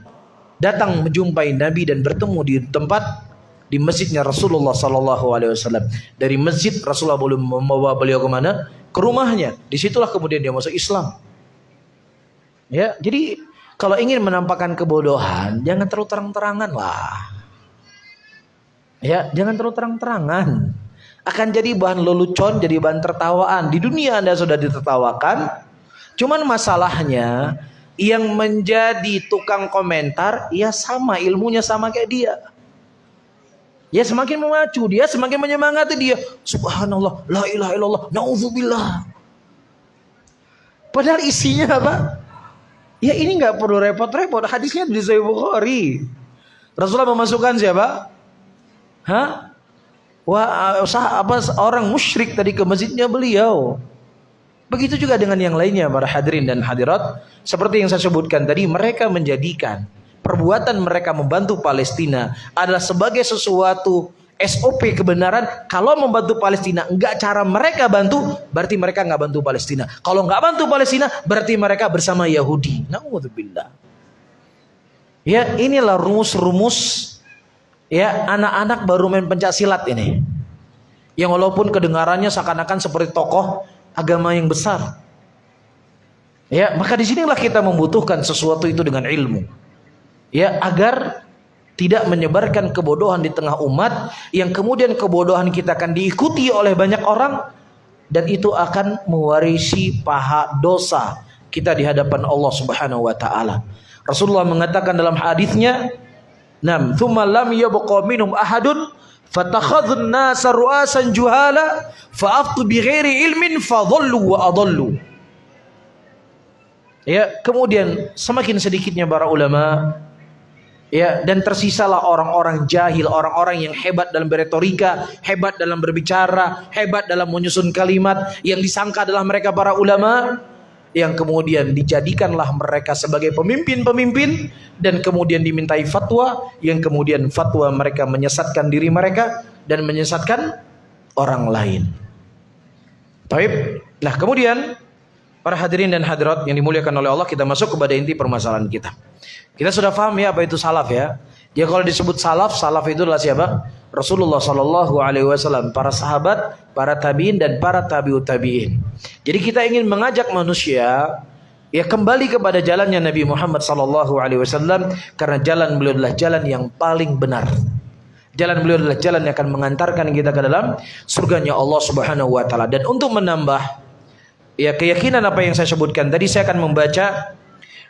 datang menjumpai Nabi dan bertemu di tempat di masjidnya Rasulullah sallallahu alaihi wasallam. Dari masjid Rasulullah membawa beliau ke mana? Ke rumahnya. Disitulah kemudian dia masuk Islam. Ya, jadi kalau ingin menampakkan kebodohan, jangan terlalu terang-terangan lah. Ya, jangan terlalu terang-terangan. Akan jadi bahan lelucon, jadi bahan tertawaan. Di dunia Anda sudah ditertawakan. Cuman masalahnya yang menjadi tukang komentar, ya sama ilmunya sama kayak dia. Ya semakin memacu dia, semakin menyemangati dia. Subhanallah, la ilaha illallah, na'udzubillah. Padahal isinya apa? Ya ini nggak perlu repot-repot. Hadisnya di Sahih Bukhari. Rasulullah memasukkan siapa? Orang musyrik tadi ke masjidnya beliau. Begitu juga dengan yang lainnya, para hadirin dan hadirat. Seperti yang saya sebutkan tadi, mereka menjadikan perbuatan mereka membantu Palestina adalah sebagai sesuatu SOP kebenaran. Kalau membantu Palestina enggak cara mereka bantu, berarti mereka enggak bantu Palestina. Kalau enggak bantu Palestina, berarti mereka bersama Yahudi. Na'udzubillah. Ya, inilah rumus-rumus ya anak-anak baru main pencak silat ini. Yang walaupun kedengarannya seakan-akan seperti tokoh agama yang besar. Ya, maka disinilah kita membutuhkan sesuatu itu dengan ilmu. Ya, agar tidak menyebarkan kebodohan di tengah umat, yang kemudian kebodohan kita akan diikuti oleh banyak orang, dan itu akan mewarisi paha dosa kita di hadapan Allah Subhanahu wa taala. Rasulullah mengatakan dalam hadisnya, Nam, thumma lam yabqa minhum ahadun fatakhadhun nasa ru'asan juhala fa'aftu bighairi ilmin fadhallu wa adallu. Ya, kemudian semakin sedikitnya para ulama, ya, dan tersisalah orang-orang jahil, orang-orang yang hebat dalam berretorika, hebat dalam berbicara, hebat dalam menyusun kalimat, yang disangka adalah mereka para ulama, yang kemudian dijadikanlah mereka sebagai pemimpin-pemimpin dan kemudian dimintai fatwa, yang kemudian fatwa mereka menyesatkan diri mereka dan menyesatkan orang lain. Baik. Nah, kemudian para hadirin dan hadirat yang dimuliakan oleh Allah, kita masuk kepada inti permasalahan kita. Kita sudah paham ya apa itu salaf ya. Ya, kalau disebut salaf, salaf itu adalah siapa? Rasulullah sallallahu alaihi wasallam, para sahabat, para tabi'in dan para tabi'ut tabi'in. Jadi kita ingin mengajak manusia ya kembali kepada jalannya Nabi Muhammad sallallahu alaihi wasallam, karena jalan beliau adalah jalan yang paling benar. Jalan beliau adalah jalan yang akan mengantarkan kita ke dalam surganya Allah Subhanahu wa taala. Dan untuk menambah ya keyakinan apa yang saya sebutkan tadi, saya akan membaca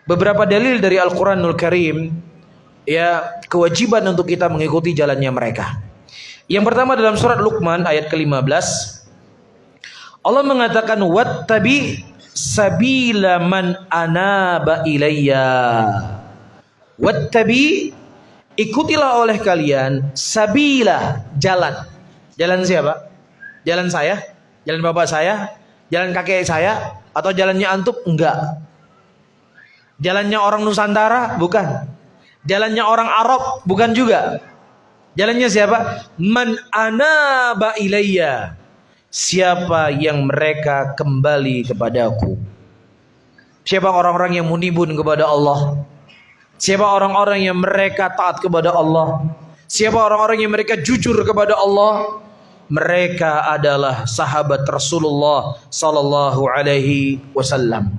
beberapa dalil dari Al-Qur'anul Karim, ya, kewajiban untuk kita mengikuti jalannya mereka. Yang pertama dalam surat Luqman ayat ke-15, Allah mengatakan wattabi sabila man anaba ilayya. Wattabi, ikutilah oleh kalian, sabila, jalan. Jalan siapa? Jalan saya? Jalan bapak saya? Jalan kakek saya? Atau jalannya antum? Enggak. Jalannya orang Nusantara? Bukan. Jalannya orang Arab? Bukan juga. Jalannya siapa? Man anaba ilayya, siapa yang mereka kembali kepadaku. Siapa orang-orang yang munibun kepada Allah? Siapa orang-orang yang mereka taat kepada Allah? Siapa orang-orang yang mereka jujur kepada Allah? Mereka adalah sahabat Rasulullah sallallahu alaihi wasallam.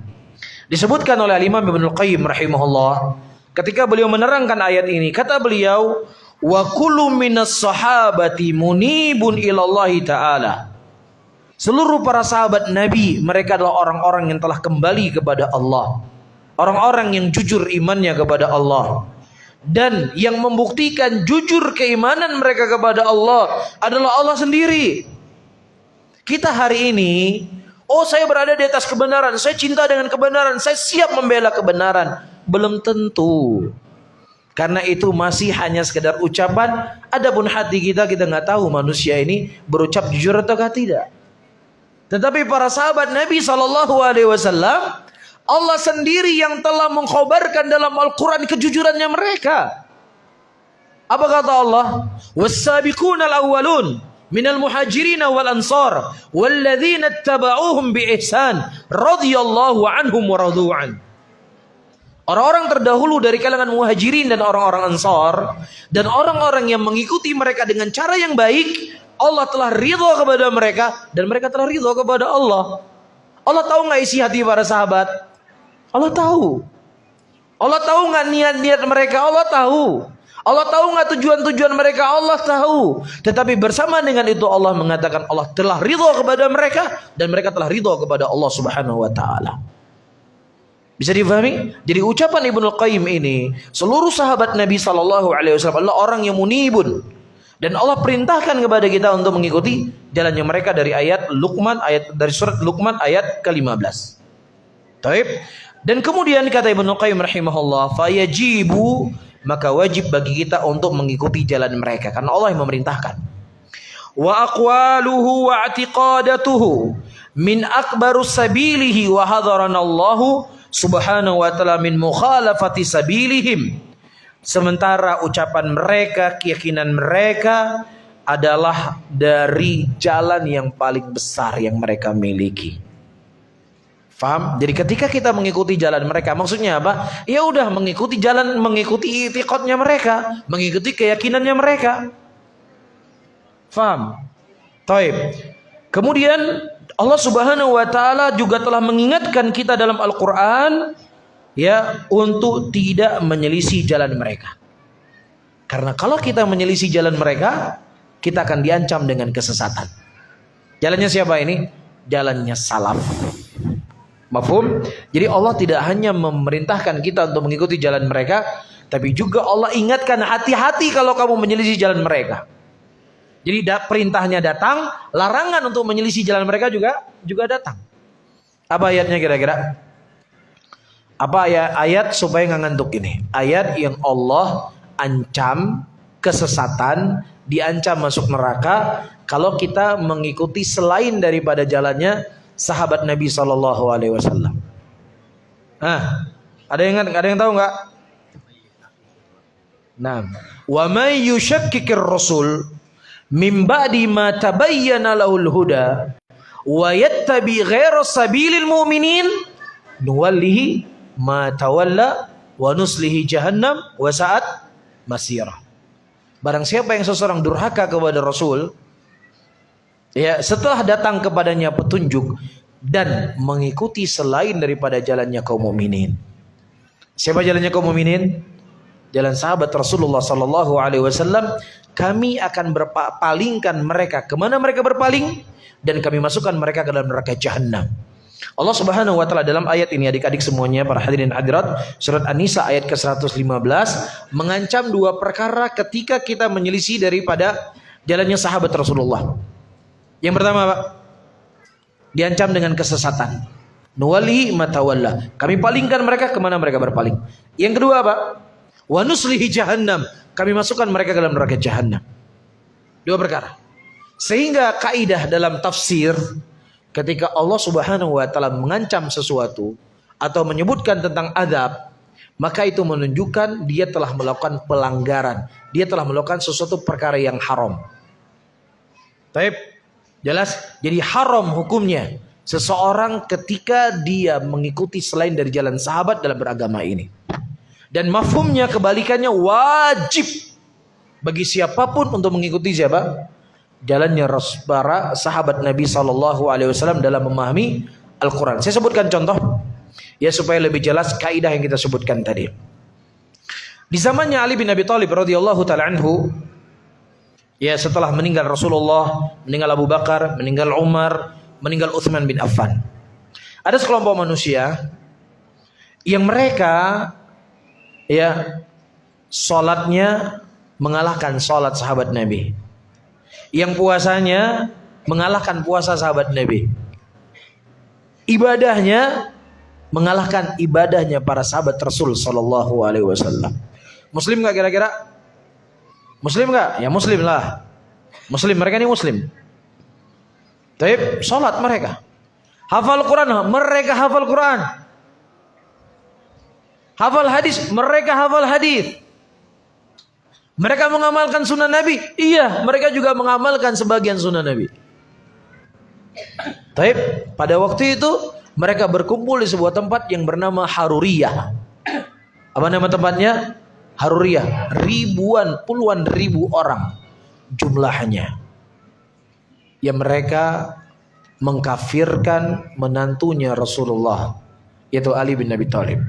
Disebutkan oleh Imam Ibnu Qayyim rahimahullah, ketika beliau menerangkan ayat ini, kata beliau, wa kullu minas sahabati munibun ilallahi ta'ala. Seluruh para sahabat Nabi, mereka adalah orang-orang yang telah kembali kepada Allah, orang-orang yang jujur imannya kepada Allah. Dan yang membuktikan jujur keimanan mereka kepada Allah adalah Allah sendiri. Kita hari ini, oh saya berada di atas kebenaran, saya cinta dengan kebenaran, saya siap membela kebenaran. Belum tentu. Karena itu masih hanya sekedar ucapan. Adapun hati kita nggak tahu manusia ini berucap jujur ataukah tidak. Tetapi para sahabat Nabi sallallahu alaihi wasallam, Allah sendiri yang telah mengkhabarkan dalam Al-Quran kejujurannya mereka. Apa kata Allah? Was-sabiqunal awwalun minal muhajirin wal ansar walladzina ittaba'uhum bi ihsan radhiyallahu anhum wa radu'an. Orang-orang terdahulu dari kalangan muhajirin dan orang-orang ansar, dan orang-orang yang mengikuti mereka dengan cara yang baik, Allah telah ridha kepada mereka dan mereka telah ridha kepada Allah. Allah tahu nggak isi hati para sahabat? Allah tahu. Allah tahu nggak niat-niat mereka? Allah tahu. Allah tahu nggak tujuan-tujuan mereka? Allah tahu. Tetapi bersama dengan itu Allah mengatakan Allah telah ridha kepada mereka dan mereka telah ridha kepada Allah Subhanahu wa taala. Bisa difahami? Jadi ucapan Ibnu Qayyim ini, seluruh sahabat Nabi sallallahu alaihi wasallam adalah orang yang munibun, dan Allah perintahkan kepada kita untuk mengikuti jalannya mereka dari ayat Luqman, dari surat Luqman ayat ke-15. Taib. Dan kemudian kata Ibnu Qayyim rahimahullah, fayajibu, maka wajib bagi kita untuk mengikuti jalan mereka karena Allah yang memerintahkan. Wa aqwaluhu wa i'tiqadatuhu min akbarus sabilihi wa hadaranallahu subhanahu wa ta'ala min mukhalafati sabilihim. Sementara ucapan mereka, keyakinan mereka adalah dari jalan yang paling besar yang mereka miliki. Faham? Jadi ketika kita mengikuti jalan mereka, maksudnya apa? Ya udah mengikuti jalan, mengikuti i'tiqadnya mereka, mengikuti keyakinannya mereka. Faham? Taib. Kemudian Allah Subhanahu wa taala juga telah mengingatkan kita dalam Al-Qur'an ya untuk tidak menyelisih jalan mereka. Karena kalau kita menyelisih jalan mereka, kita akan diancam dengan kesesatan. Jalannya siapa ini? Jalannya salaf. Mafhum? Jadi Allah tidak hanya memerintahkan kita untuk mengikuti jalan mereka Tapi juga Allah ingatkan, hati-hati kalau kamu menyelisih jalan mereka. Jadi perintahnya datang, larangan untuk menyelisih jalan mereka juga datang. Apa ayatnya kira-kira? Apa ayat supaya nggak ngantuk ini? Ayat yang Allah ancam kesesatan, diancam masuk neraka kalau kita mengikuti selain daripada jalannya sahabat Nabi SAW. Nah, ada yang tahu nggak? Nah, wa may yushakkikir rasul min ba'di ma tabayyana lahul huda wa yattabi ghaira sabilil mu'minin nuwallihi ma tawalla wa nuslihi jahannam wa sa'at masirah. Barang siapa yang seseorang durhaka kepada Rasul, ya, setelah datang kepadanya petunjuk dan mengikuti selain daripada jalannya kaum mukminin. Siapa jalannya kaum mukminin? Jalan sahabat Rasulullah sallallahu alaihi wasallam. Kami akan berpalingkan mereka kemana mereka berpaling, dan kami masukkan mereka ke dalam neraka jahanam. Allah Subhanahu wa taala dalam ayat ini, adik-adik semuanya, para hadirin hadirat, surat An-Nisa ayat ke-115 mengancam dua perkara ketika kita menyelisih daripada jalannya sahabat Rasulullah. Yang pertama, Pak, diancam dengan kesesatan. Nuwallihi ma tawalla. Kami palingkan mereka kemana mereka berpaling. Yang kedua, Pak, wa nuslihi jahannam. Kami masukkan mereka ke dalam neraka jahanam. Dua perkara. Sehingga kaidah dalam tafsir, ketika Allah Subhanahu wa taala mengancam sesuatu atau menyebutkan tentang azab, maka itu menunjukkan dia telah melakukan pelanggaran, dia telah melakukan sesuatu perkara yang haram. Baik, jelas? Jadi haram hukumnya seseorang ketika dia mengikuti selain dari jalan sahabat dalam beragama ini. Dan mafhumnya kebalikannya, wajib bagi siapapun untuk mengikuti siapa? Jalannya para sahabat Nabi SAW dalam memahami Al-Quran. Saya sebutkan contoh ya supaya lebih jelas kaidah yang kita sebutkan tadi. Di zamannya Ali bin Abi Thalib radhiyallahu taala anhu, ya, setelah meninggal Rasulullah, meninggal Abu Bakar, meninggal Umar, meninggal Utsman bin Affan, ada sekelompok manusia yang mereka, ya, sholatnya mengalahkan sholat sahabat Nabi, yang puasanya mengalahkan puasa sahabat Nabi, ibadahnya mengalahkan ibadahnya para sahabat Rasul Sallallahu Alaihi Wasallam. Muslim nggak kira-kira? Muslim nggak? Ya Muslim lah. Muslim, mereka ini Muslim. Tapi sholat mereka, hafal Quran, mereka hafal Quran, hafal hadis, mereka hafal hadis. Mereka mengamalkan sunnah Nabi, iya, mereka juga mengamalkan sebagian sunnah Nabi. Tapi pada waktu itu mereka berkumpul di sebuah tempat yang bernama Haruriyah. Apa nama tempatnya? Haruriyah. Ribuan, puluhan ribu orang jumlahnya, yang mereka mengkafirkan menantunya Rasulullah, yaitu Ali bin Abi Thalib.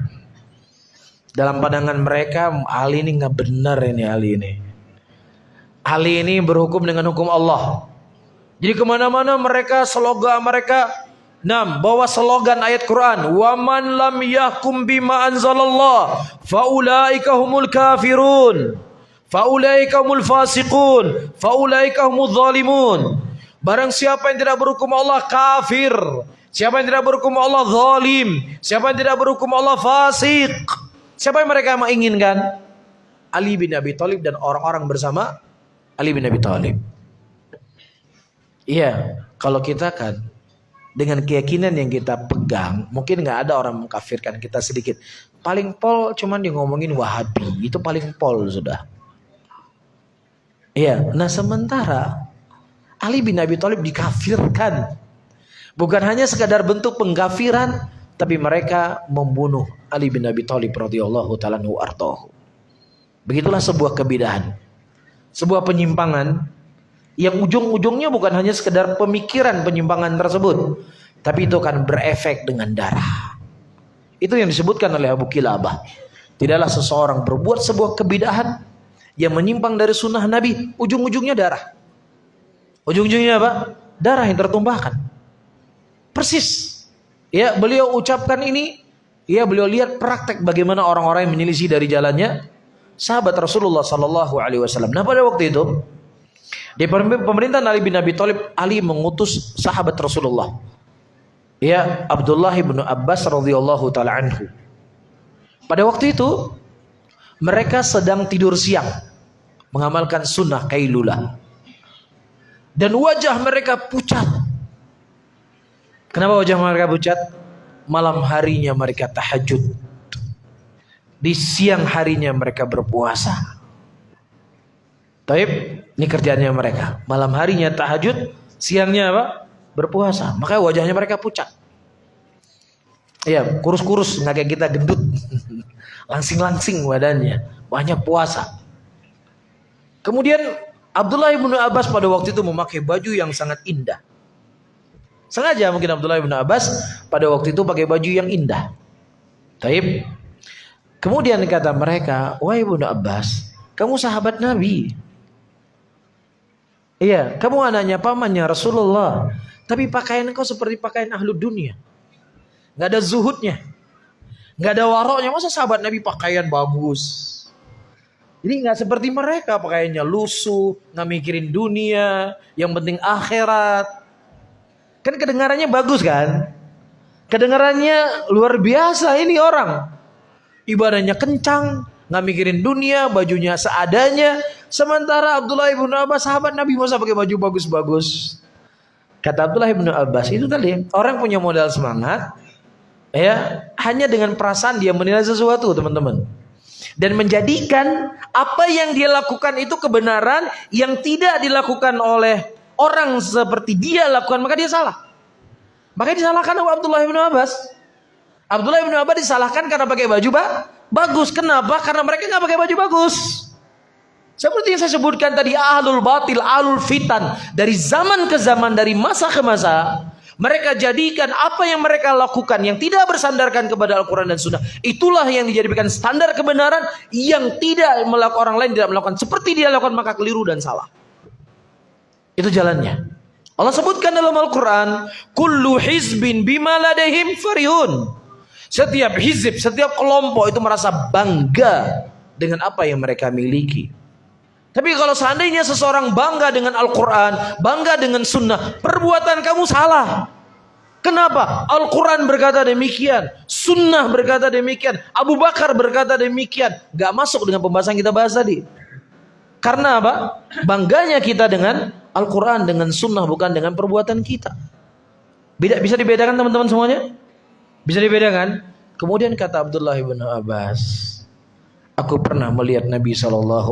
Dalam pandangan mereka, Ali ini nggak benar ini. Ali ini berhukum dengan hukum Allah. Jadi kemana-mana mereka slogan mereka, bawa slogan ayat Quran, wa man lam yahkum bima anzalallah faulaika humul kafirun faulaika humul fasiqun faulaika humul zalimun. Barang siapa yang tidak berhukum Allah kafir, siapa yang tidak berhukum Allah zalim, siapa yang tidak berhukum Allah fasik. Siapa yang mereka menginginkan? Ali bin Abi Thalib dan orang-orang bersama Ali bin Abi Thalib. Iya, kalau kita kan dengan keyakinan yang kita pegang, mungkin nggak ada orang mengkafirkan kita sedikit. Paling pol cuman di ngomongin Wahabi, itu paling pol sudah. Iya, nah sementara Ali bin Abi Thalib dikafirkan. Bukan hanya sekadar bentuk pengkafiran, tapi mereka membunuh Ali bin Abi Thalib radhiyallahu ta'ala anhu ardahu. Begitulah sebuah kebidahan, sebuah penyimpangan yang ujung-ujungnya bukan hanya sekedar pemikiran penyimpangan tersebut, tapi itu akan berefek dengan darah. Itu yang disebutkan oleh Abu Kilabah. Tidaklah seseorang berbuat sebuah kebidahan yang menyimpang dari sunnah Nabi, ujung-ujungnya darah. Ujung-ujungnya apa? Darah yang tertumpahkan. Persis. Ya, beliau ucapkan ini, ya, beliau lihat praktek bagaimana orang-orang yang menyelisih dari jalannya sahabat Rasulullah sallallahu alaihi wasallam. Nah, pada waktu itu di pemerintahan Ali bin Abi Thalib, Ali mengutus sahabat Rasulullah, ya, Abdullah bin Abbas radhiyallahu taala anhu. Pada waktu itu mereka sedang tidur siang, mengamalkan sunnah Qailulah, dan wajah mereka pucat. Kenapa wajah mereka pucat? Malam harinya mereka tahajud, di siang harinya mereka berpuasa. Taib, ini kerjaannya mereka. Malam harinya tahajud, siangnya apa? Berpuasa. Maka wajahnya mereka pucat. Iya, kurus-kurus, nggak kayak kita gendut. Langsing-langsing badannya, banyak puasa. Kemudian Abdullah bin Abbas pada waktu itu memakai baju yang sangat indah. Sengaja mungkin Abdullah bin Abbas pada waktu itu pakai baju yang indah. Taib. Kemudian kata mereka, wahai Ibnu Abbas, kamu sahabat Nabi. Iya, kamu anaknya pamannya Rasulullah. Tapi pakaian kau seperti pakaian ahlu dunia. Gak ada zuhudnya, gak ada waroknya. Masa sahabat Nabi pakaian bagus? Jadi gak seperti mereka, pakaiannya lusuh, gak mikirin dunia, yang penting akhirat. Kan kedengarannya bagus kan? Kedengarannya luar biasa ini orang. Ibadahnya kencang, gak mikirin dunia, bajunya seadanya. Sementara Abdullah bin Abbas sahabat Nabi, masa pakai baju bagus-bagus? Kata Abdullah bin Abbas, itu tadi orang punya modal semangat, ya, hanya dengan perasaan dia menilai sesuatu, teman-teman, dan menjadikan apa yang dia lakukan itu kebenaran yang tidak dilakukan oleh orang seperti dia lakukan, maka dia salah. Maka disalahkan oleh Abdullah bin Abbas. Abdullah bin Abbas disalahkan karena pakai baju bagus. Kenapa? Karena mereka nggak pakai baju bagus. Seperti yang saya sebutkan tadi, ahlul batil, ahlul fitan, dari zaman ke zaman, dari masa ke masa, mereka jadikan apa yang mereka lakukan yang tidak bersandarkan kepada Al-Quran dan Sunnah, itulah yang dijadikan standar kebenaran. Yang tidak melakukan, orang lain tidak melakukan seperti dia lakukan, maka keliru dan salah. Itu jalannya. Allah sebutkan dalam Al-Quran, kullu hizbin bima ladaihim farihun. Setiap hizib, setiap kelompok itu merasa bangga dengan apa yang mereka miliki. Tapi kalau seandainya seseorang bangga dengan Al-Quran, bangga dengan Sunnah, perbuatan kamu salah. Kenapa? Al-Quran berkata demikian, Sunnah berkata demikian, Abu Bakar berkata demikian. Gak masuk dengan pembahasan kita bahas tadi. Karena apa? Bangganya kita dengan Al-Quran, dengan Sunnah, bukan dengan perbuatan kita. Bisa dibedakan teman-teman semuanya? Bisa dibedakan? Kemudian kata Abdullah bin Abbas, aku pernah melihat Nabi SAW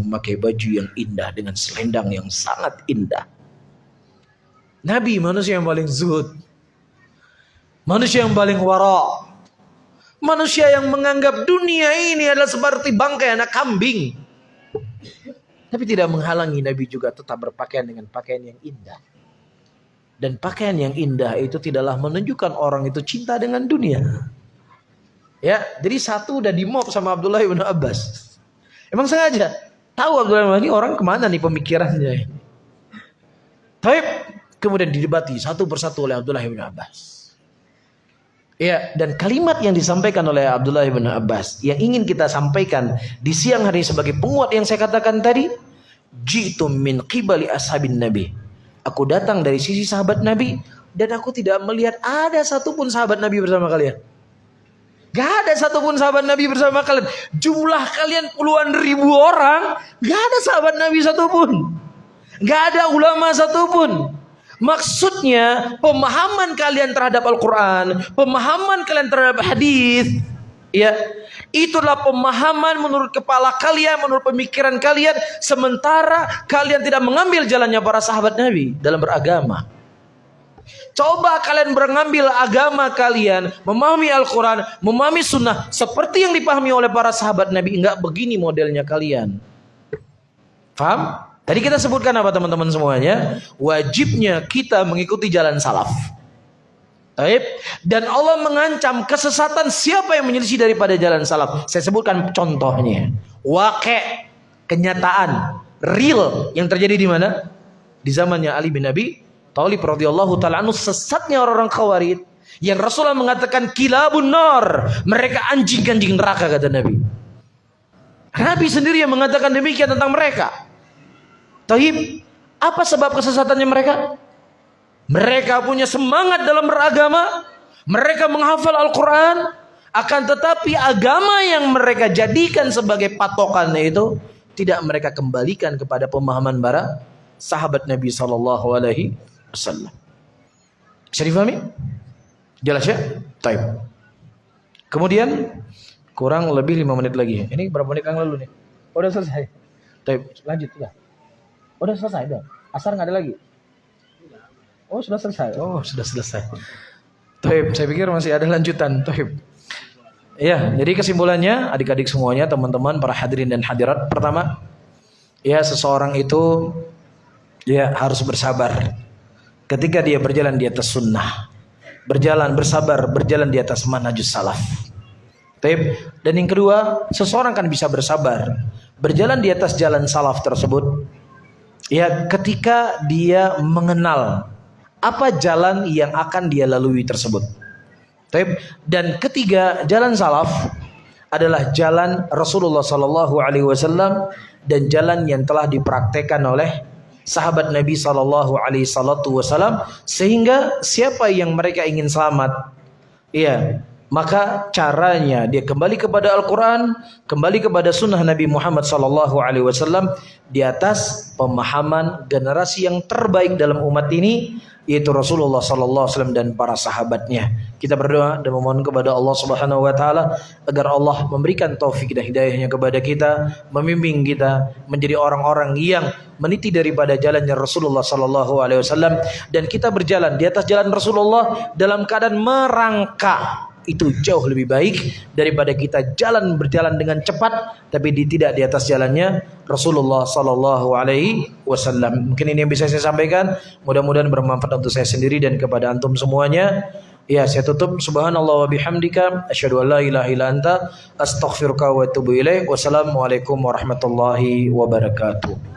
memakai baju yang indah dengan selendang yang sangat indah. Nabi manusia yang paling zuhud, manusia yang paling wara, manusia yang menganggap dunia ini adalah seperti bangkai anak kambing. Tapi tidak menghalangi Nabi juga tetap berpakaian dengan pakaian yang indah. Dan pakaian yang indah itu tidaklah menunjukkan orang itu cinta dengan dunia. Ya, jadi satu udah dimop sama Abdullah bin Abbas. Emang sengaja tahu Abdullah bin Abbas ini orang kemana nih pemikirannya. Tapi kemudian didebati satu persatu oleh Abdullah bin Abbas. Ya, dan kalimat yang disampaikan oleh Abdullah bin Abbas yang ingin kita sampaikan di siang hari sebagai penguat yang saya katakan tadi, jitu min qibali ashabin Nabi. Aku datang dari sisi sahabat Nabi dan aku tidak melihat ada satupun sahabat Nabi bersama kalian. Gak ada satupun sahabat Nabi bersama kalian. Jumlah kalian puluhan ribu orang, gak ada sahabat Nabi satupun. Gak ada ulama satupun. Maksudnya pemahaman kalian terhadap Al-Quran, pemahaman kalian terhadap hadis, ya, itulah pemahaman menurut kepala kalian, menurut pemikiran kalian. Sementara kalian tidak mengambil jalannya para sahabat Nabi dalam beragama. Coba kalian mengambil agama kalian, memahami Al-Quran, memahami Sunnah seperti yang dipahami oleh para sahabat Nabi. Enggak begini modelnya kalian. Paham? Tadi kita sebutkan apa teman-teman semuanya? Wajibnya kita mengikuti jalan salaf. Baik. Dan Allah mengancam kesesatan siapa yang menyelisih daripada jalan salaf. Saya sebutkan contohnya. Waqi', kenyataan, real yang terjadi di mana? Di zamannya Ali bin Abi Thalib radhiyallahu taala anhu, sesatnya orang-orang Khawarij yang Rasulullah mengatakan kilabun nar, mereka anjing-anjing neraka kata Nabi. Nabi sendiri yang mengatakan demikian tentang mereka. Taib, apa sebab kesesatannya mereka? Mereka punya semangat dalam beragama, mereka menghafal Al-Quran, akan tetapi agama yang mereka jadikan sebagai patokannya itu tidak mereka kembalikan kepada pemahaman para sahabat Nabi Sallallahu Alaihi Wasallam. Bisa difahami? Jelas ya? Taib. Kemudian kurang lebih 5 menit lagi. Ini berapa menit yang lalu nih? Udah selesai. Taib. Lanjut ya. Udah selesai dah. Asar nggak ada lagi. Oh sudah selesai. Oh sudah selesai. Taib. Saya pikir masih ada lanjutan. Taib. Ya, jadi kesimpulannya adik-adik semuanya, teman-teman, para hadirin dan hadirat. Pertama, ya seseorang itu ya harus bersabar ketika dia berjalan di atas sunnah, bersabar berjalan di atas manhajus salaf. Taib. Dan yang kedua, seseorang kan bisa bersabar berjalan di atas jalan salaf tersebut ya ketika dia mengenal apa jalan yang akan dia lalui tersebut. Dan ketiga, jalan salaf adalah jalan Rasulullah Sallallahu Alaihi Wasallam dan jalan yang telah dipraktekkan oleh sahabat Nabi Sallallahu Alaihi Wasallam, sehingga siapa yang mereka ingin selamat, ya maka caranya dia kembali kepada Al-Quran, kembali kepada sunnah Nabi Muhammad Sallallahu Alaihi Wasallam di atas pemahaman generasi yang terbaik dalam umat ini, yaitu Rasulullah Sallallahu Alaihi Wasallam dan para sahabatnya. Kita berdoa dan memohon kepada Allah Subhanahu Wa Taala agar Allah memberikan taufik dan hidayahnya kepada kita, membimbing kita menjadi orang-orang yang meniti daripada jalannya Rasulullah Sallallahu Alaihi Wasallam, dan kita berjalan di atas jalan Rasulullah dalam keadaan merangkak. Itu jauh lebih baik daripada kita berjalan dengan cepat tapi tidak di atas jalannya Rasulullah Sallallahu Alaihi Wasallam. Mungkin ini yang bisa saya sampaikan. Mudah-mudahan bermanfaat untuk saya sendiri dan kepada antum semuanya. Ya, saya tutup. Subhanallah wa bihamdika, asyhadu an la ilaha illa anta, astaghfiruka wa atubu ilaik. Wassalamualaikum warahmatullahi wabarakatuh.